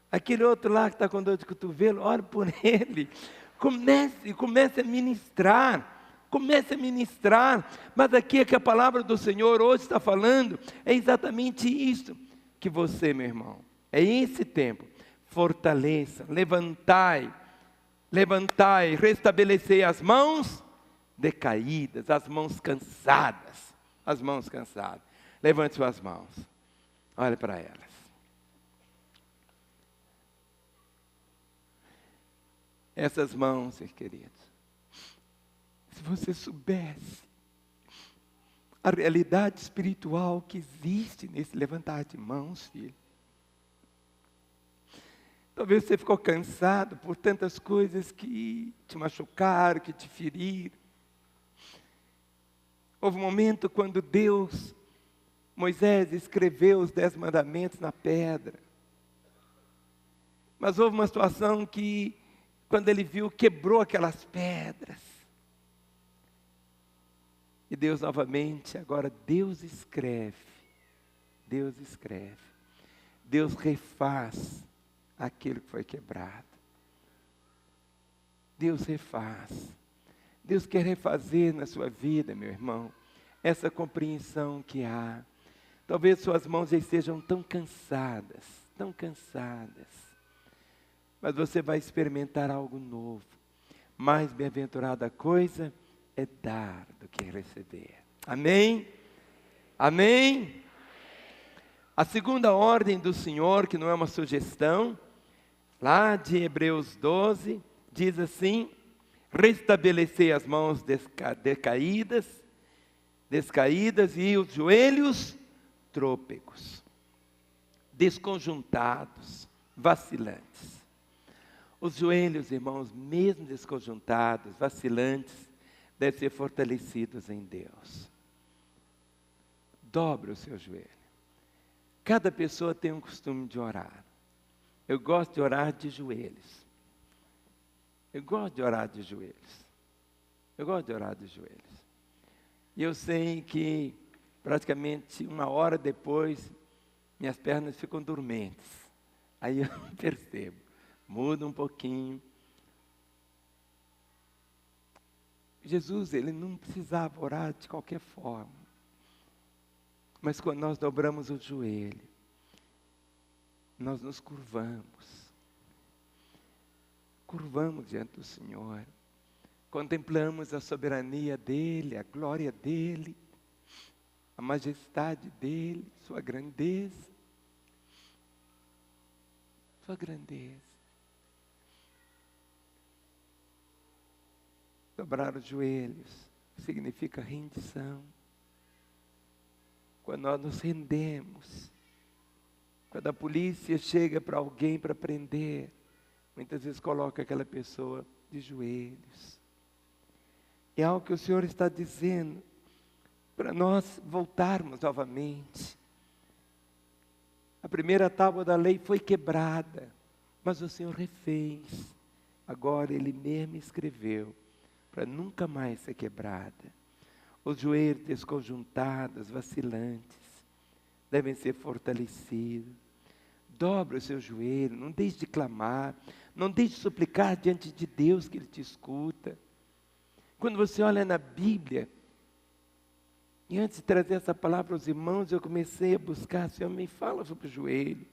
Aquele outro lá que está com dor de cotovelo, ore por ele. Comece a ministrar. Comece a ministrar. Mas aqui é que a palavra do Senhor hoje está falando, é exatamente isso. Que você, meu irmão, é esse tempo. Fortaleça, levantai, restabelecei as mãos decaídas, as mãos cansadas, levante suas mãos, olhe para elas. Essas mãos, queridos, se você soubesse a realidade espiritual que existe nesse levantar de mãos, filho. Talvez você ficou cansado por tantas coisas que te machucaram, que te feriram. Houve um momento quando Moisés escreveu os 10 mandamentos na pedra. Mas houve uma situação que, quando ele viu, quebrou aquelas pedras. E Deus novamente, agora Deus escreve. Deus refaz aquilo que foi quebrado. Deus refaz. Deus quer refazer na sua vida, meu irmão, essa compreensão que há. Talvez suas mãos já estejam tão cansadas, mas você vai experimentar algo novo. Mais bem-aventurada coisa é dar do que receber. Amém? Amém? A segunda ordem do Senhor, que não é uma sugestão, lá de Hebreus 12, diz assim: restabelecer as mãos descaídas e os joelhos trôpegos, desconjuntados, vacilantes. Os joelhos, irmãos, mesmo desconjuntados, vacilantes, devem ser fortalecidos em Deus. Dobre o seu joelho. Cada pessoa tem um costume de orar. Eu gosto de orar de joelhos. E eu sei que praticamente 1 hora depois, minhas pernas ficam dormentes. Aí eu percebo, muda um pouquinho. Jesus, ele não precisava orar de qualquer forma. Mas quando nós dobramos o joelho, nós nos curvamos diante do Senhor, contemplamos a soberania dEle, a glória dEle, a majestade dEle, sua grandeza. Dobrar os joelhos significa rendição. Quando nós nos rendemos, quando a polícia chega para alguém para prender, muitas vezes coloca aquela pessoa de joelhos. É algo que o Senhor está dizendo para nós voltarmos novamente. A primeira tábua da lei foi quebrada, mas o Senhor refez. Agora Ele mesmo escreveu para nunca mais ser quebrada. Os joelhos desconjuntados, vacilantes, devem ser fortalecidos. Dobre o seu joelho, não deixe de clamar, não deixe de suplicar diante de Deus que Ele te escuta. Quando você olha na Bíblia, e antes de trazer essa palavra aos irmãos, eu comecei a buscar, Senhor, me fala sobre o joelho.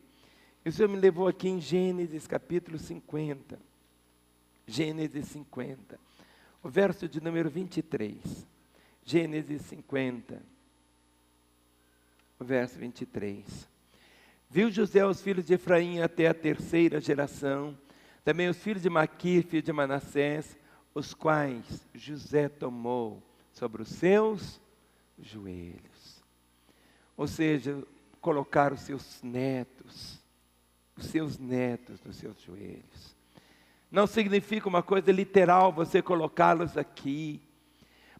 E o Senhor me levou aqui em Gênesis capítulo 50. Gênesis 50, o verso de número 23. Gênesis 50, o verso 23. Viu José os filhos de Efraim até a 3ª geração, também os filhos de Maquir, filho de Manassés, os quais José tomou sobre os seus joelhos. Ou seja, colocar os seus netos nos seus joelhos. Não significa uma coisa literal você colocá-los aqui,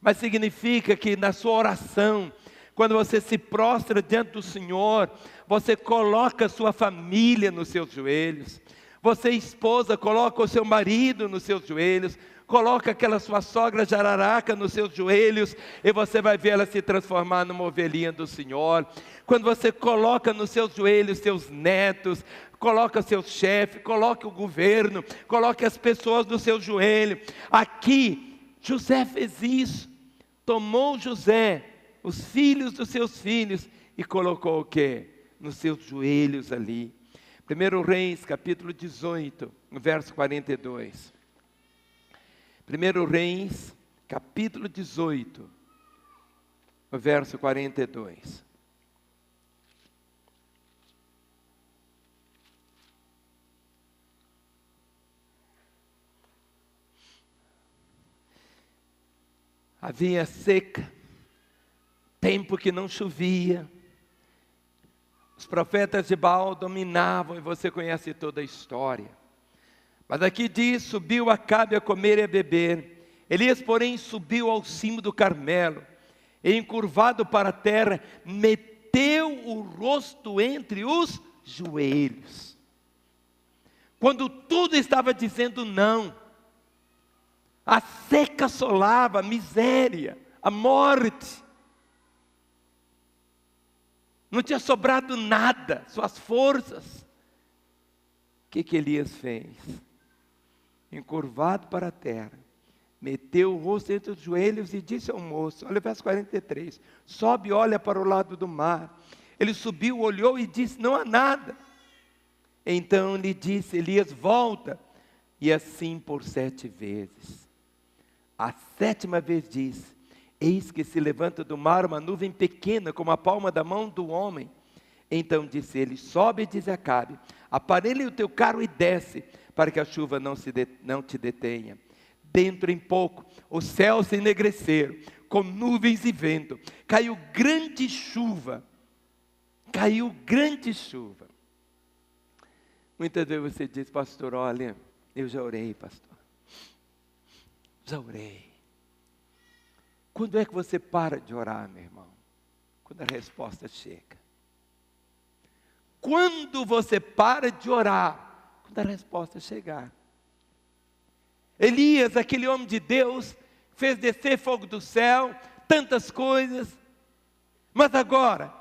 mas significa que na sua oração, quando você se prostra diante do Senhor, você coloca a sua família nos seus joelhos. Você, esposa, coloca o seu marido nos seus joelhos. Coloca aquela sua sogra jararaca nos seus joelhos, e você vai ver ela se transformar numa ovelhinha do Senhor. Quando você coloca nos seus joelhos seus netos, coloca seu chefe, coloca o governo, coloca as pessoas no seu joelho. Aqui, José fez isso. Tomou José os filhos dos seus filhos e colocou o quê? Nos seus joelhos ali. 1 Reis, capítulo 18, verso 42. 1 Reis, capítulo 18, verso 42. Havia seca, tempo que não chovia, os profetas de Baal dominavam, e você conhece toda a história. Mas aqui diz: subiu Acabe a comer e a beber. Elias, porém, subiu ao cimo do Carmelo, e encurvado para a terra, meteu o rosto entre os joelhos. Quando tudo estava dizendo não, a seca assolava, a miséria, a morte. Não tinha sobrado nada, suas forças. que Elias fez? Encurvado para a terra, meteu o rosto entre os joelhos e disse ao moço, olha o verso 43, sobe e olha para o lado do mar. Ele subiu, olhou e disse, não há nada. Então lhe disse, Elias, volta. E assim por 7 vezes. A 7ª vez diz, eis que se levanta do mar uma nuvem pequena, como a palma da mão do homem. Então disse ele, sobe e diz a Acabe, aparelha o teu carro e desce, para que a chuva não te detenha. Dentro em pouco, os céus se enegreceram, com nuvens e vento. Caiu grande chuva. Muitas vezes você diz, pastor, olha, eu já orei, pastor. Já orei. Quando é que você para de orar, meu irmão? Quando a resposta chega. Quando você para de orar? Quando a resposta chegar. Elias, aquele homem de Deus, fez descer fogo do céu, tantas coisas. Mas agora,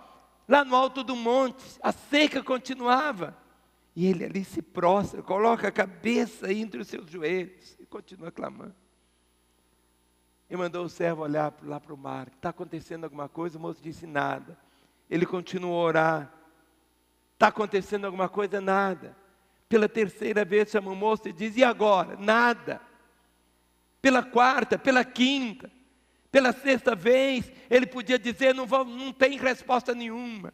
lá no alto do monte, a seca continuava. E ele ali se prostra, coloca a cabeça entre os seus joelhos e continua clamando. E mandou o servo olhar lá para o mar. Está acontecendo alguma coisa? O moço disse nada. Ele continuou a orar. Está acontecendo alguma coisa? Nada. Pela 3ª vez chama o moço e diz, e agora? Nada. Pela 4ª, pela 5ª, pela 6ª vez, ele podia dizer, não tem resposta nenhuma.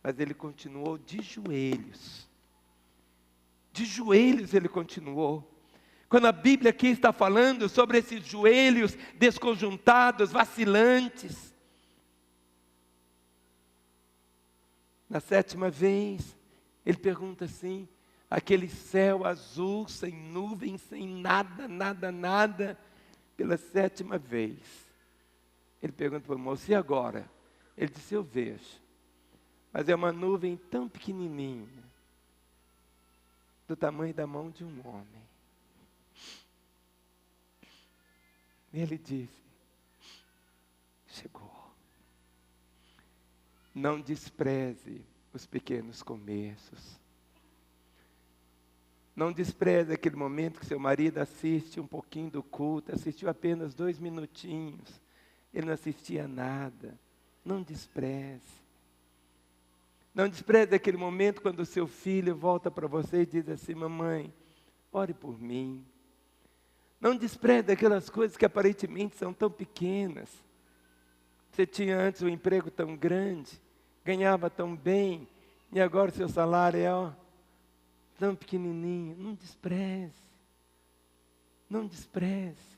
Mas ele continuou de joelhos. De joelhos ele continuou. Quando a Bíblia aqui está falando sobre esses joelhos desconjuntados, vacilantes. Na 7ª vez, ele pergunta assim, aquele céu azul, sem nuvem, sem nada, pela 7ª vez. Ele pergunta para o moço, e agora? Ele disse, eu vejo. Mas é uma nuvem tão pequenininha, do tamanho da mão de um homem. E ele disse, chegou. Não despreze os pequenos começos. Não despreze aquele momento que seu marido assiste um pouquinho do culto, assistiu apenas 2 minutinhos, ele não assistia nada. Não despreze. Não despreze aquele momento quando o seu filho volta para você e diz assim, mamãe, ore por mim. Não despreze aquelas coisas que aparentemente são tão pequenas. Você tinha antes um emprego tão grande, ganhava tão bem, e agora o seu salário é tão pequenininho. Não despreze. Não despreze.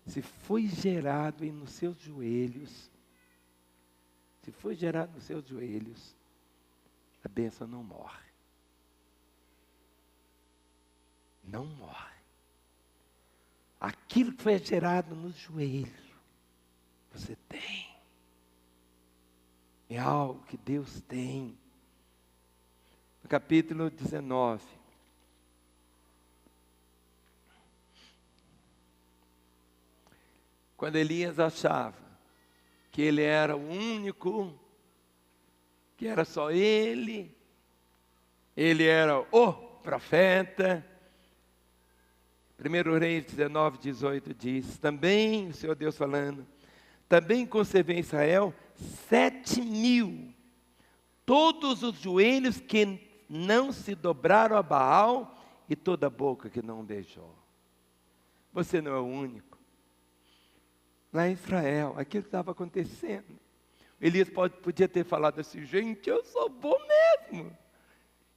Se foi gerado nos seus joelhos, a bênção não morre. Não morre. Aquilo que foi gerado no joelho, você tem. É algo que Deus tem. No capítulo 19. Quando Elias achava que ele era o único, que era só ele era o profeta. 1 Reis 19, 18 diz, também, o Senhor Deus falando, também concebeu em Israel 7.000, todos os joelhos que não se dobraram a Baal e toda a boca que não beijou. Você não é o único. Lá em Israel, aquilo que estava acontecendo. Elias podia ter falado assim, gente, eu sou bom mesmo.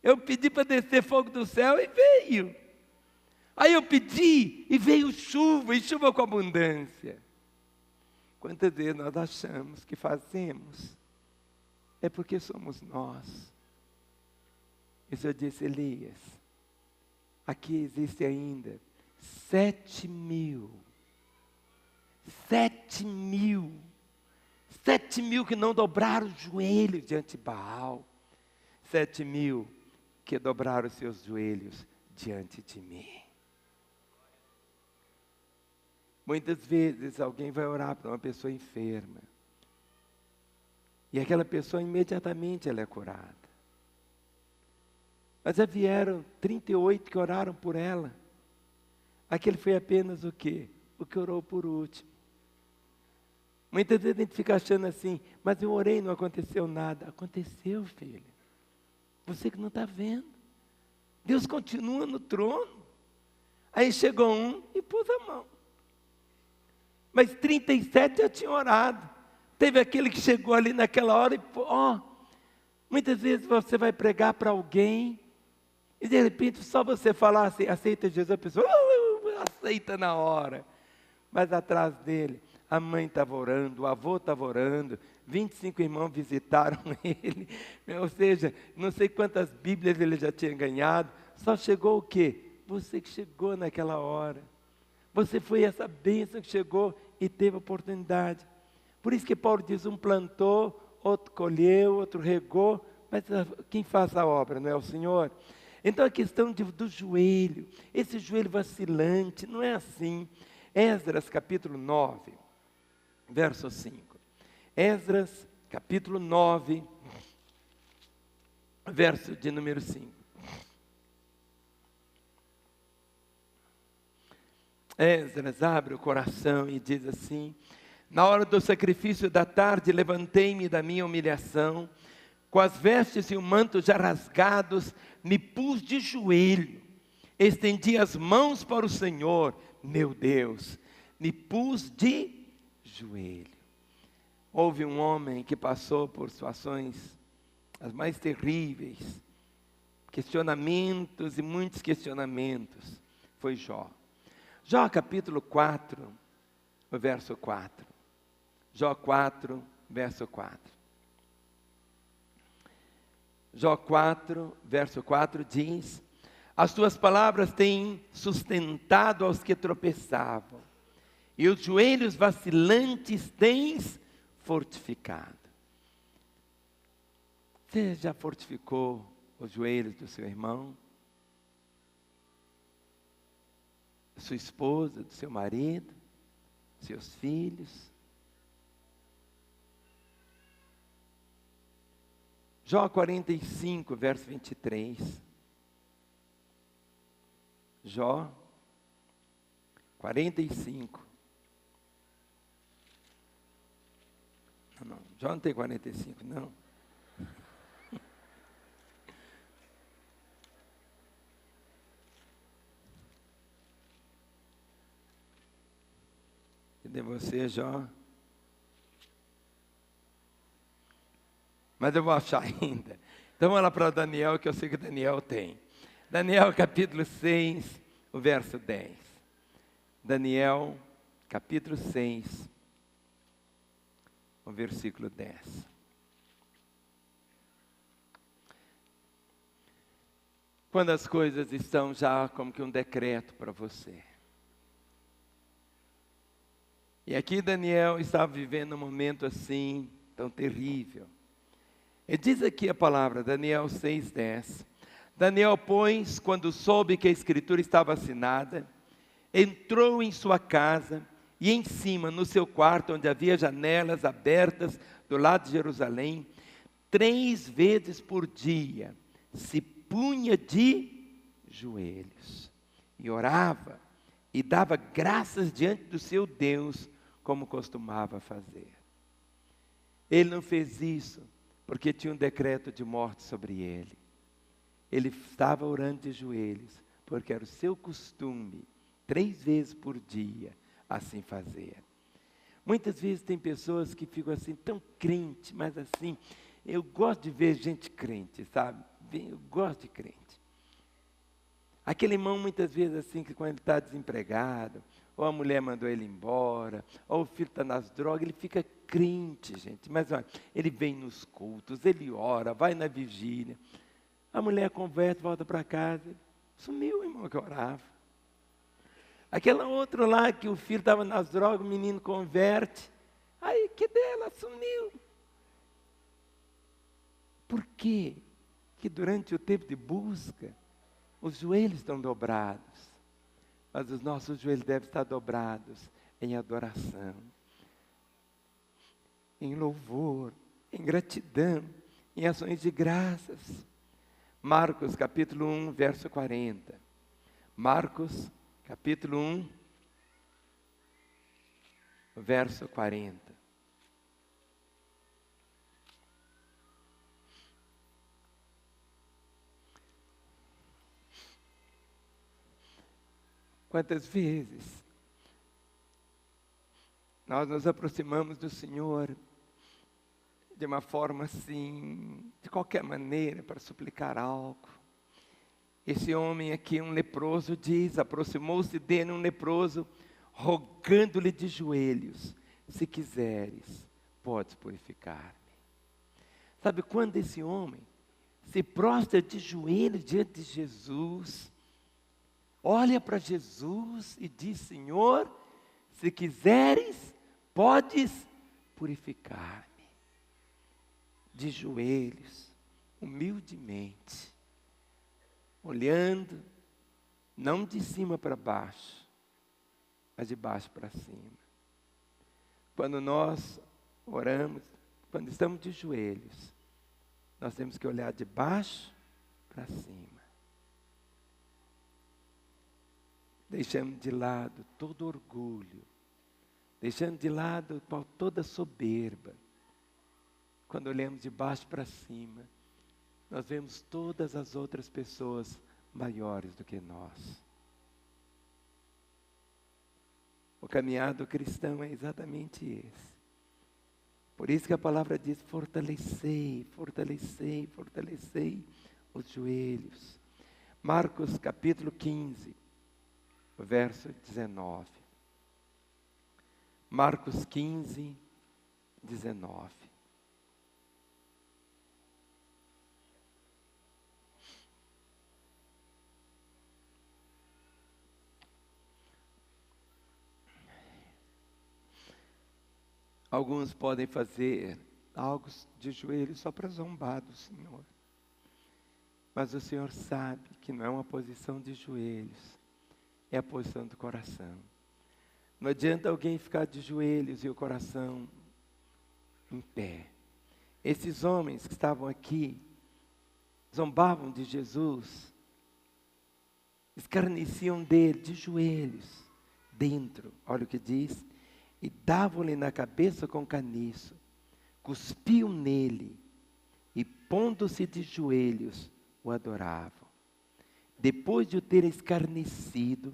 Eu pedi para descer fogo do céu e veio. Aí eu pedi e veio chuva, e chuva com abundância. Quantas vezes nós achamos que fazemos? É porque somos nós. E o Senhor disse, Elias, aqui existe ainda 7.000. 7.000 que não dobraram os joelhos diante de Baal. 7.000 que dobraram os seus joelhos diante de mim. Muitas vezes alguém vai orar para uma pessoa enferma. E aquela pessoa imediatamente ela é curada. Mas já vieram 38 que oraram por ela. Aquele foi apenas o quê? O que orou por último. Muitas vezes a gente fica achando assim, mas eu orei e não aconteceu nada. Aconteceu, filho. Você que não está vendo. Deus continua no trono. Aí chegou um e pôs a mão. Mas 37 já tinham orado. Teve aquele que chegou ali naquela hora e, muitas vezes você vai pregar para alguém e de repente só você falar assim, aceita Jesus, a pessoa aceita na hora. Mas atrás dele, a mãe estava orando, o avô estava orando, 25 irmãos visitaram ele. Ou seja, não sei quantas Bíblias ele já tinha ganhado. Só chegou o quê? Você que chegou naquela hora. Você foi essa bênção que chegou e teve oportunidade. Por isso que Paulo diz, um plantou, outro colheu, outro regou, mas quem faz a obra não é o Senhor? Então a questão do joelho, esse joelho vacilante, não é assim. Esdras capítulo 9, verso 5. Esdras capítulo 9, verso de número 5. Esdras abre o coração e diz assim: na hora do sacrifício da tarde, levantei-me da minha humilhação, com as vestes e o manto já rasgados, me pus de joelho, estendi as mãos para o Senhor, meu Deus, me pus de joelho. Houve um homem que passou por situações as mais terríveis, questionamentos e muitos questionamentos, foi Jó. Jó capítulo 4, o verso 4. Jó 4, verso 4. Jó 4, verso 4 diz: as tuas palavras têm sustentado aos que tropeçavam, e os joelhos vacilantes tens fortificado. Você já fortificou os joelhos do seu irmão? Sua esposa, do seu marido, seus filhos? Jó 45, verso 23. Jó 45. Não, Jó não tem 45, não. Cadê você, Jó? Mas eu vou achar ainda. Então vamos lá para Daniel, que eu sei que Daniel tem. Daniel capítulo 6, o verso 10. Daniel capítulo 6, o versículo 10. Quando as coisas estão já como que um decreto para você. E aqui Daniel estava vivendo um momento assim, tão terrível. E diz aqui a palavra, Daniel 6:10. Daniel, pois, quando soube que a escritura estava assinada, entrou em sua casa e em cima, no seu quarto, onde havia janelas abertas do lado de Jerusalém, 3 vezes por dia, se punha de joelhos e orava e dava graças diante do seu Deus, como costumava fazer. Ele não fez isso porque tinha um decreto de morte sobre ele. Ele estava orando de joelhos, porque era o seu costume, 3 vezes por dia, assim fazer. Muitas vezes tem pessoas que ficam assim, tão crente, mas assim, eu gosto de ver gente crente, sabe? Eu gosto de crente. Aquele irmão, muitas vezes assim, que quando ele está desempregado, ou a mulher mandou ele embora, ou o filho está nas drogas, ele fica crente, gente. Mas olha, ele vem nos cultos, ele ora, vai na vigília. A mulher converte, volta para casa. Sumiu o irmão que orava. Aquela outra lá, que o filho estava nas drogas, o menino converte. Aí, que dela? Sumiu. Por quê? Que durante o tempo de busca, os joelhos estão dobrados. Mas os nossos joelhos devem estar dobrados em adoração, em louvor, em gratidão, em ações de graças. Marcos capítulo 1, verso 40. Marcos capítulo 1, verso 40. Quantas vezes nós nos aproximamos do Senhor de uma forma assim, de qualquer maneira, para suplicar algo. Esse homem aqui, um leproso, diz, aproximou-se dele um leproso, rogando-lhe de joelhos, se quiseres, podes purificar-me. Sabe quando esse homem se prostra de joelhos diante de Jesus, olha para Jesus e diz, Senhor, se quiseres, podes purificar-me. De joelhos, humildemente, olhando, não de cima para baixo, mas de baixo para cima. Quando nós oramos, quando estamos de joelhos, nós temos que olhar de baixo para cima. Deixando de lado todo orgulho, deixando de lado toda soberba. Quando olhamos de baixo para cima, nós vemos todas as outras pessoas maiores do que nós. O caminhar do cristão é exatamente esse. Por isso que a palavra diz, fortalecei, fortalecei, fortalecei os joelhos. Marcos capítulo 15, verso 19. Marcos 15, 19. Alguns podem fazer algo de joelho só para zombar do Senhor. Mas o Senhor sabe que não é uma posição de joelhos, é a posição do coração. Não adianta alguém ficar de joelhos e o coração em pé. Esses homens que estavam aqui, zombavam de Jesus, escarneciam dele de joelhos, dentro, olha o que diz, e davam-lhe na cabeça com caniço, cuspiam nele, e pondo-se de joelhos, o adoravam. Depois de o ter escarnecido,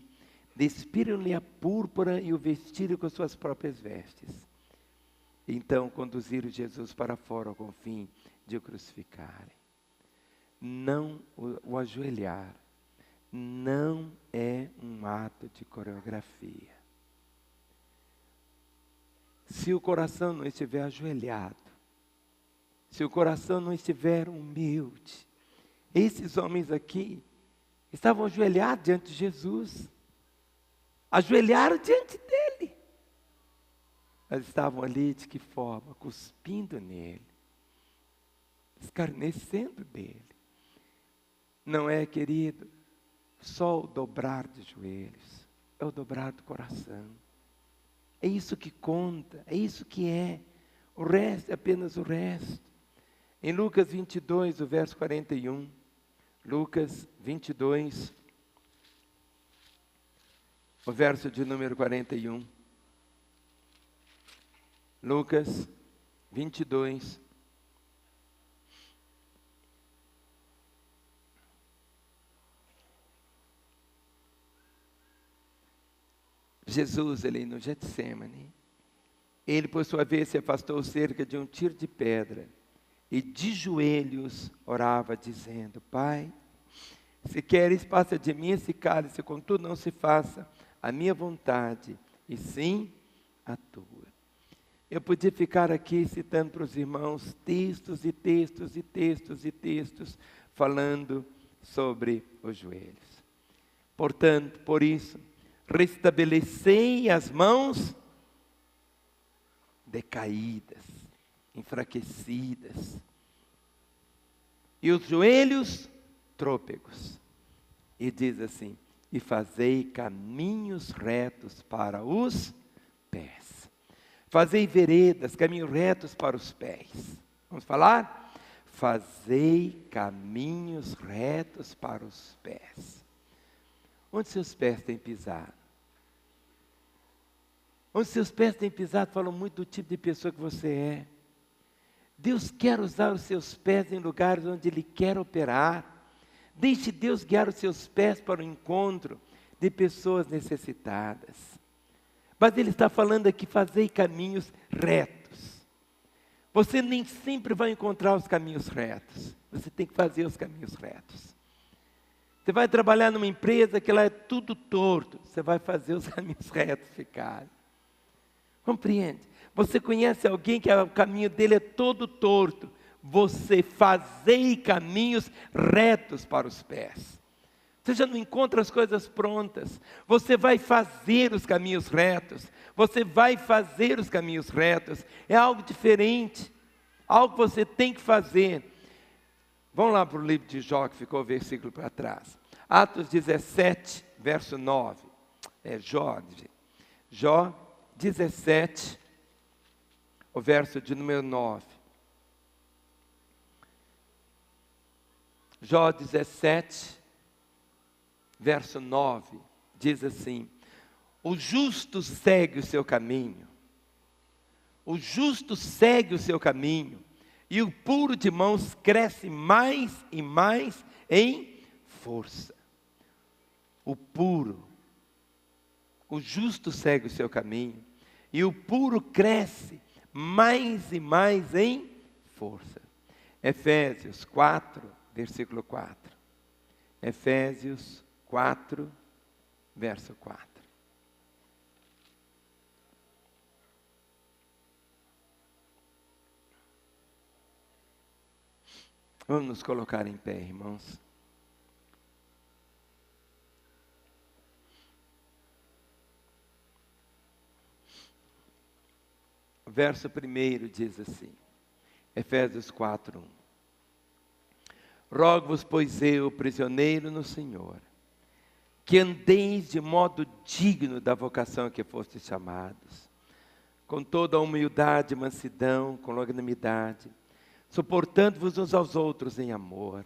despiram-lhe a púrpura e o vestiram com suas próprias vestes. Então conduziram Jesus para fora com o fim de o crucificarem. Não o ajoelhar não é um ato de coreografia. Se o coração não estiver ajoelhado, se o coração não estiver humilde, esses homens aqui estavam ajoelhados diante de Jesus, ajoelharam diante dele, mas estavam ali de que forma? Cuspindo nele, escarnecendo dele. Não é, querido, só o dobrar de joelhos, é o dobrar do coração. É isso que conta, é isso que é. O resto é apenas o resto. Em Lucas 22, o verso 41. Lucas 22, o verso de número 41. Lucas 22. Jesus, ali no Getsemane, ele por sua vez se afastou cerca de um tiro de pedra e de joelhos orava dizendo, Pai, se queres passa de mim esse cálice, contudo não se faça a minha vontade, e sim a tua. Eu podia ficar aqui citando para os irmãos textos e textos e textos e textos falando sobre os joelhos. Portanto, por isso, restabelecei as mãos decaídas, enfraquecidas, e os joelhos trôpegos. E diz assim, e fazei caminhos retos para os pés. Fazei veredas, caminhos retos para os pés. Vamos falar? fazei caminhos retos para os pés. Onde seus pés têm pisado? Onde seus pés têm pisado, falam muito do tipo de pessoa que você é. Deus quer usar os seus pés em lugares onde Ele quer operar. Deixe Deus guiar os seus pés para o encontro de pessoas necessitadas. Mas Ele está falando aqui, fazei caminhos retos. Você nem sempre vai encontrar os caminhos retos. Você tem que fazer os caminhos retos. Você vai trabalhar numa empresa que lá é tudo torto. Você vai fazer os caminhos retos ficarem. Compreende? Você conhece alguém que o caminho dele é todo torto. Você fazei caminhos retos para os pés. Você já não encontra as coisas prontas. Você vai fazer os caminhos retos. Você vai fazer os caminhos retos. É algo diferente. Algo que você tem que fazer. Vamos lá para o livro de Jó, que ficou o versículo para trás. Atos 17, verso 9. É Jó. Jó 17, o verso de número 9. Jó 17, verso 9, diz assim: o justo segue o seu caminho, o justo segue o seu caminho, e o puro de mãos cresce mais e mais em força. O puro, o justo segue o seu caminho, e o puro cresce mais e mais em força. Efésios 4, versículo 4. Efésios 4, verso 4. Vamos nos colocar em pé, irmãos. O verso 1 diz assim, Efésios 4, 1. Rogo-vos, pois eu, prisioneiro no Senhor, que andeis de modo digno da vocação a que fostes chamados, com toda a humildade e mansidão, com longanimidade, suportando-vos uns aos outros em amor,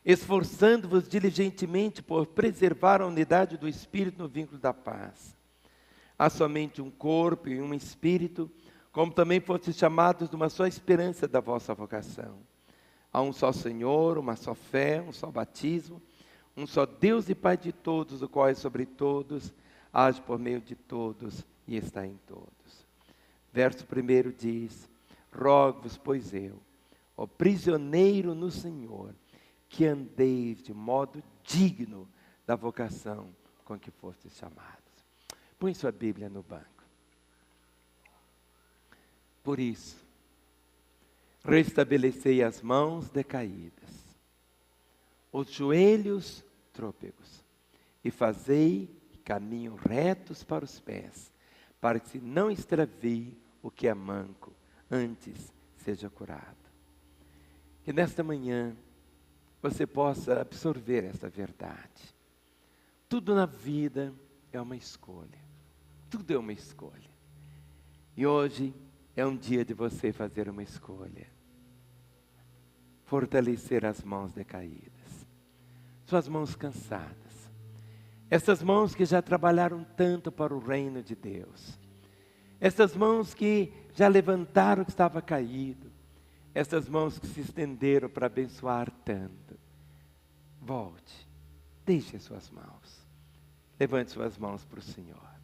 esforçando-vos diligentemente por preservar a unidade do Espírito no vínculo da paz. Há somente um corpo e um Espírito, como também fostes chamados de uma só esperança da vossa vocação. Há um só Senhor, uma só fé, um só batismo, um só Deus e Pai de todos, o qual é sobre todos, age por meio de todos e está em todos. Verso 1 diz: rogo-vos, pois eu, ó prisioneiro no Senhor, que andeis de modo digno da vocação com que fostes chamados. Põe sua Bíblia no banco. Por isso, restabelecei as mãos decaídas, os joelhos trôpegos, e fazei caminho retos para os pés, para que se não extravie o que é manco, antes seja curado. Que nesta manhã você possa absorver essa verdade. Tudo na vida é uma escolha. Tudo é uma escolha. E hoje é um dia de você fazer uma escolha. Fortalecer as mãos decaídas. Suas mãos cansadas. Essas mãos que já trabalharam tanto para o reino de Deus. Essas mãos que já levantaram o que estava caído. Essas mãos que se estenderam para abençoar tanto. Volte. Deixe as suas mãos. Levante suas mãos para o Senhor.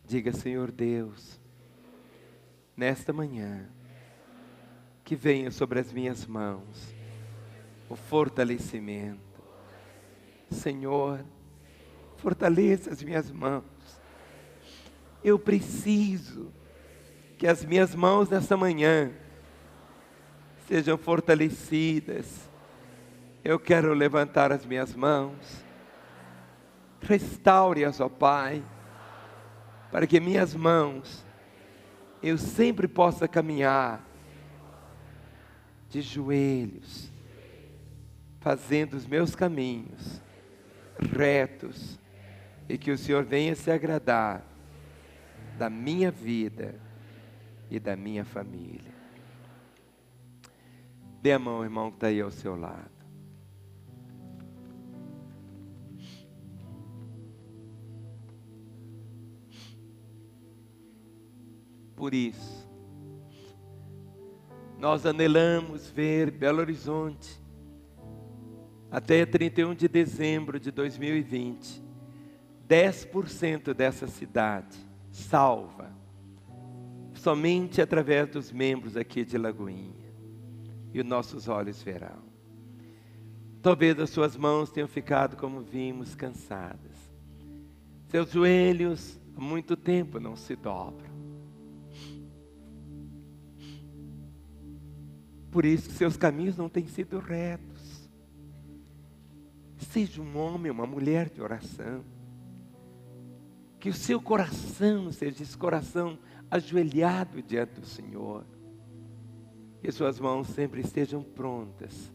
Diga: Senhor Deus, nesta manhã, que venha sobre as minhas mãos o fortalecimento. Senhor, fortaleça as minhas mãos. Eu preciso que as minhas mãos nesta manhã sejam fortalecidas. Eu quero levantar as minhas mãos. Restaure-as, ó Pai, para que minhas mãos, eu sempre possa caminhar de joelhos, fazendo os meus caminhos retos, e que o Senhor venha se agradar da minha vida e da minha família. Dê a mão ao irmão que está aí ao seu lado. Por isso, nós anelamos ver Belo Horizonte até 31 de dezembro de 2020, 10% dessa cidade salva, somente através dos membros aqui de Lagoinha. E os nossos olhos verão. Talvez as suas mãos tenham ficado, como vimos, cansadas. Seus joelhos há muito tempo não se dobram. Por isso que seus caminhos não têm sido retos. Seja um homem, uma mulher de oração. Que o seu coração seja esse coração ajoelhado diante do Senhor. Que suas mãos sempre estejam prontas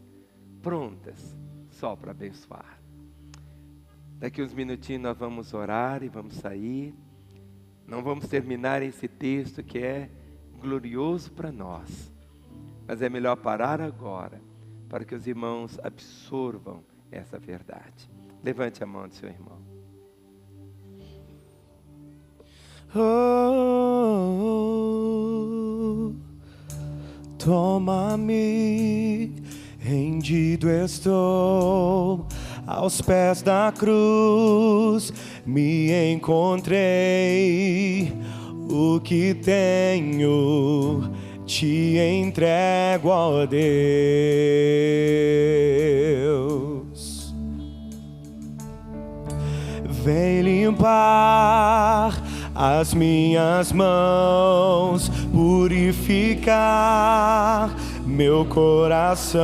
só para abençoar. Daqui uns minutinhos nós vamos orar e vamos sair. Não vamos terminar esse texto que é glorioso para nós. Mas é melhor parar agora, para que os irmãos absorvam essa verdade. Levante a mão do seu irmão. Oh, toma-me, rendido estou, aos pés da cruz me encontrei, o que tenho te entrego, ó Deus. Vem limpar as minhas mãos, purificar meu coração,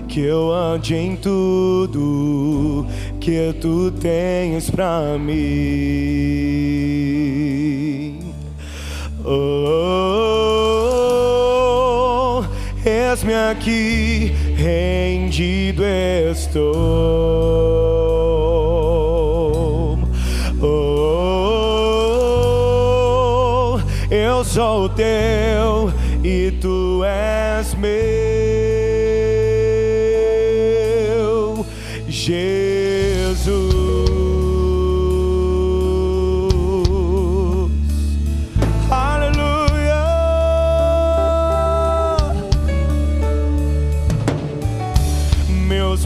que eu ande em tudo que tu tens pra mim. Oh, eis-me aqui, rendido estou. Oh, eu sou teu e tu és meu, Jesus.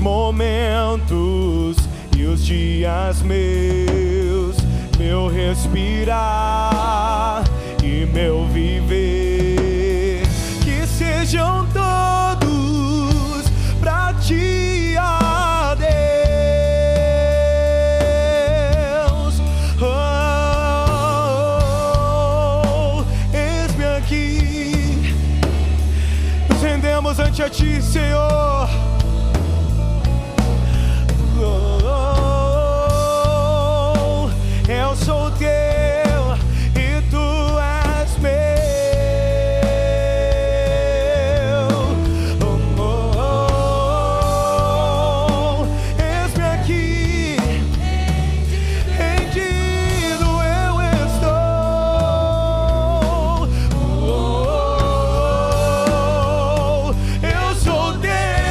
Momentos e os dias meus, meu respirar e meu viver, que sejam todos pra ti, ó Deus. Oh, eis-me aqui, nos rendemos ante a ti, Senhor. Eu sou teu e tu és meu. Eis-me aqui, rendido eu estou. Eu sou teu.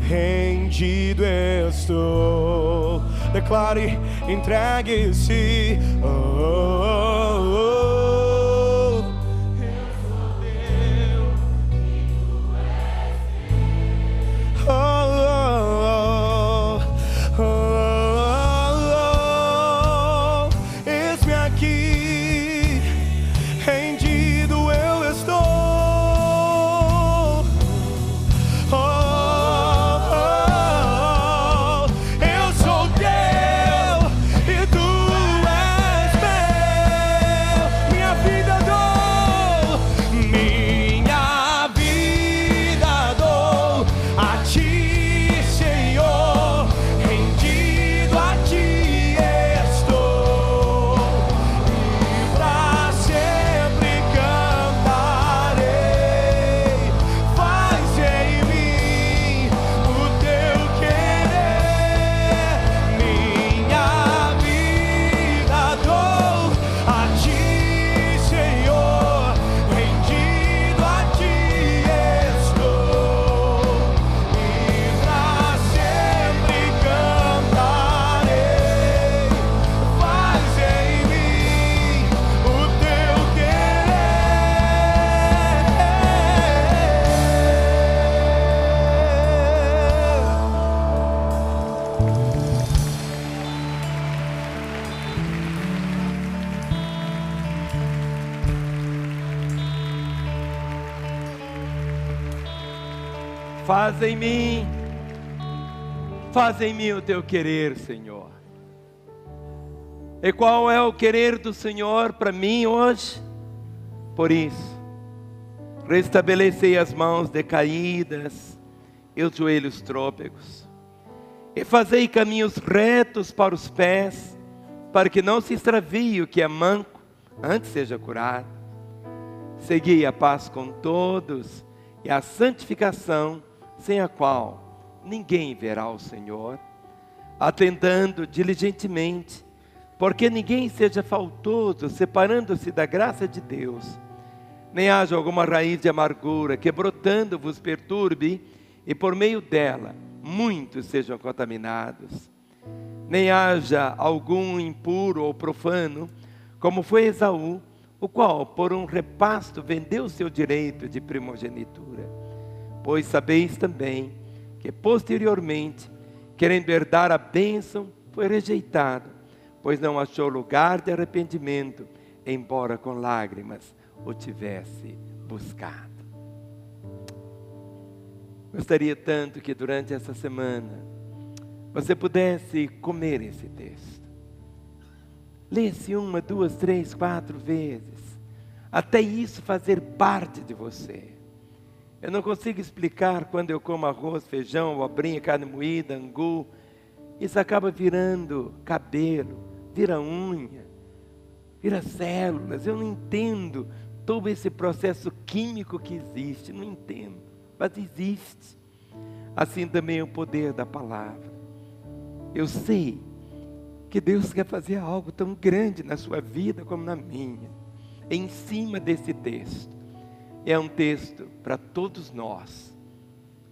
rendido estou. Declare, entregue-se. Oh, oh, oh. Eu sou teu e tu és meu. Oh, oh, oh, oh, oh. Eis-me aqui, rendido eu estou. Faz em mim o teu querer, Senhor. E qual é o querer do Senhor para mim hoje? Por isso, restabelecei as mãos decaídas e os joelhos trôpegos, e fazei caminhos retos para os pés, para que não se extravie o que é manco, antes seja curado. Segui a paz com todos e a santificação, sem a qual ninguém verá o Senhor, atentando diligentemente, porque ninguém seja faltoso, separando-se da graça de Deus, nem haja alguma raiz de amargura que brotando vos perturbe, e por meio dela muitos sejam contaminados. Nem haja algum impuro ou profano, como foi Esaú, o qual por um repasto vendeu seu direito de primogenitura. Pois sabeis também que posteriormente, querendo herdar a bênção, foi rejeitado, pois não achou lugar de arrependimento, embora com lágrimas o tivesse buscado. Gostaria tanto que durante essa semana você pudesse comer esse texto. Lê-se 1, 2, 3, 4 vezes, até isso fazer parte de você. Eu não consigo explicar quando eu como arroz, feijão, abobrinha, carne moída, angu. Isso acaba virando cabelo, vira unha, vira células. Eu não entendo todo esse processo químico que existe, não entendo, mas existe. Assim também é o poder da palavra. Eu sei que Deus quer fazer algo tão grande na sua vida como na minha, em cima desse texto. É um texto para todos nós,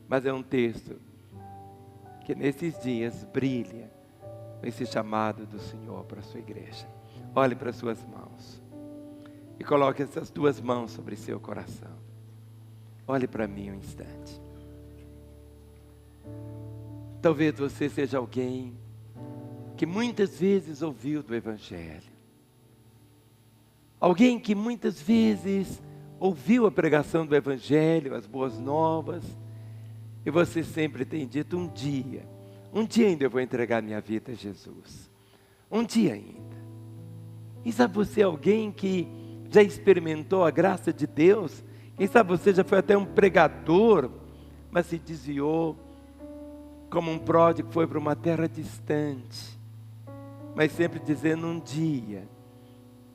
mas é um texto que nesses dias brilha esse chamado do Senhor para a sua igreja. Olhe para as suas mãos e coloque essas duas mãos sobre seu coração. Olhe para mim um instante. Talvez você seja alguém que muitas vezes ouviu do Evangelho, alguém que muitas vezes ouviu a pregação do Evangelho, as boas novas, e você sempre tem dito: um dia ainda eu vou entregar minha vida a Jesus, um dia ainda. E sabe, você é alguém que já experimentou a graça de Deus? Quem sabe você já foi até um pregador, mas se desviou, como um pródigo foi para uma terra distante, mas sempre dizendo: um dia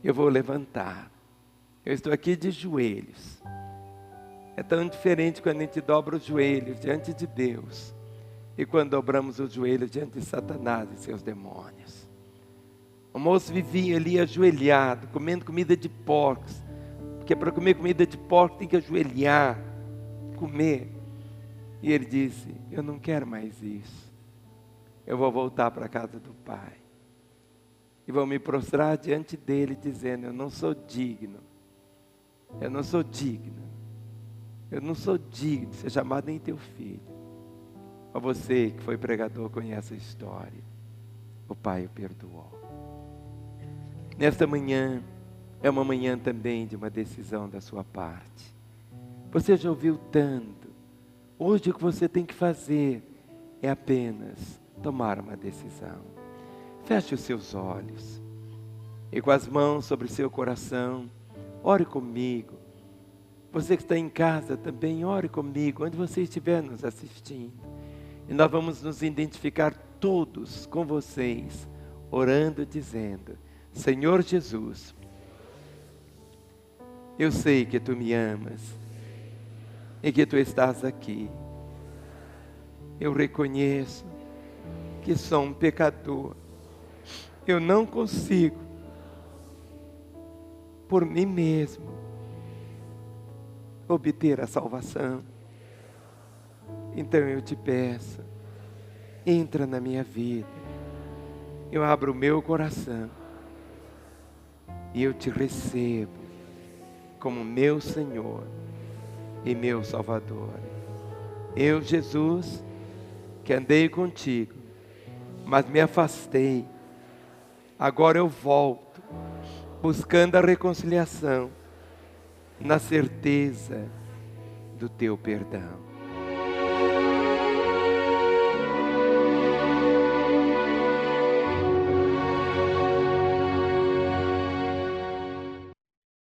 eu vou levantar. Eu estou aqui de joelhos. É tão diferente quando a gente dobra os joelhos diante de Deus e quando dobramos os joelhos diante de Satanás e seus demônios. O moço vivia ali ajoelhado, comendo comida de porcos, porque para comer comida de porco tem que ajoelhar, comer. E ele disse: eu não quero mais isso. Eu vou voltar para a casa do Pai. E vou me prostrar diante dele, dizendo: eu não sou digno. Eu não sou digno. Eu não sou digno de ser chamado nem teu filho. Mas você que foi pregador conhece a história. O Pai o perdoou. Nesta manhã, é uma manhã também de uma decisão da sua parte. Você já ouviu tanto. Hoje o que você tem que fazer é apenas tomar uma decisão. Feche os seus olhos e com as mãos sobre o seu coração, ore comigo. Você que está em casa também, ore comigo, onde você estiver nos assistindo. E nós vamos nos identificar todos com vocês, orando, dizendo: Senhor Jesus, eu sei que Tu me amas e que Tu estás aqui. Eu reconheço que sou um pecador. Eu não consigo, por mim mesmo, obter a salvação. Então eu te peço, entra na minha vida. Eu abro o meu coração e eu te recebo como meu Senhor e meu Salvador. Eu, Jesus, que andei contigo, mas me afastei, agora eu volto, buscando a reconciliação, na certeza do teu perdão.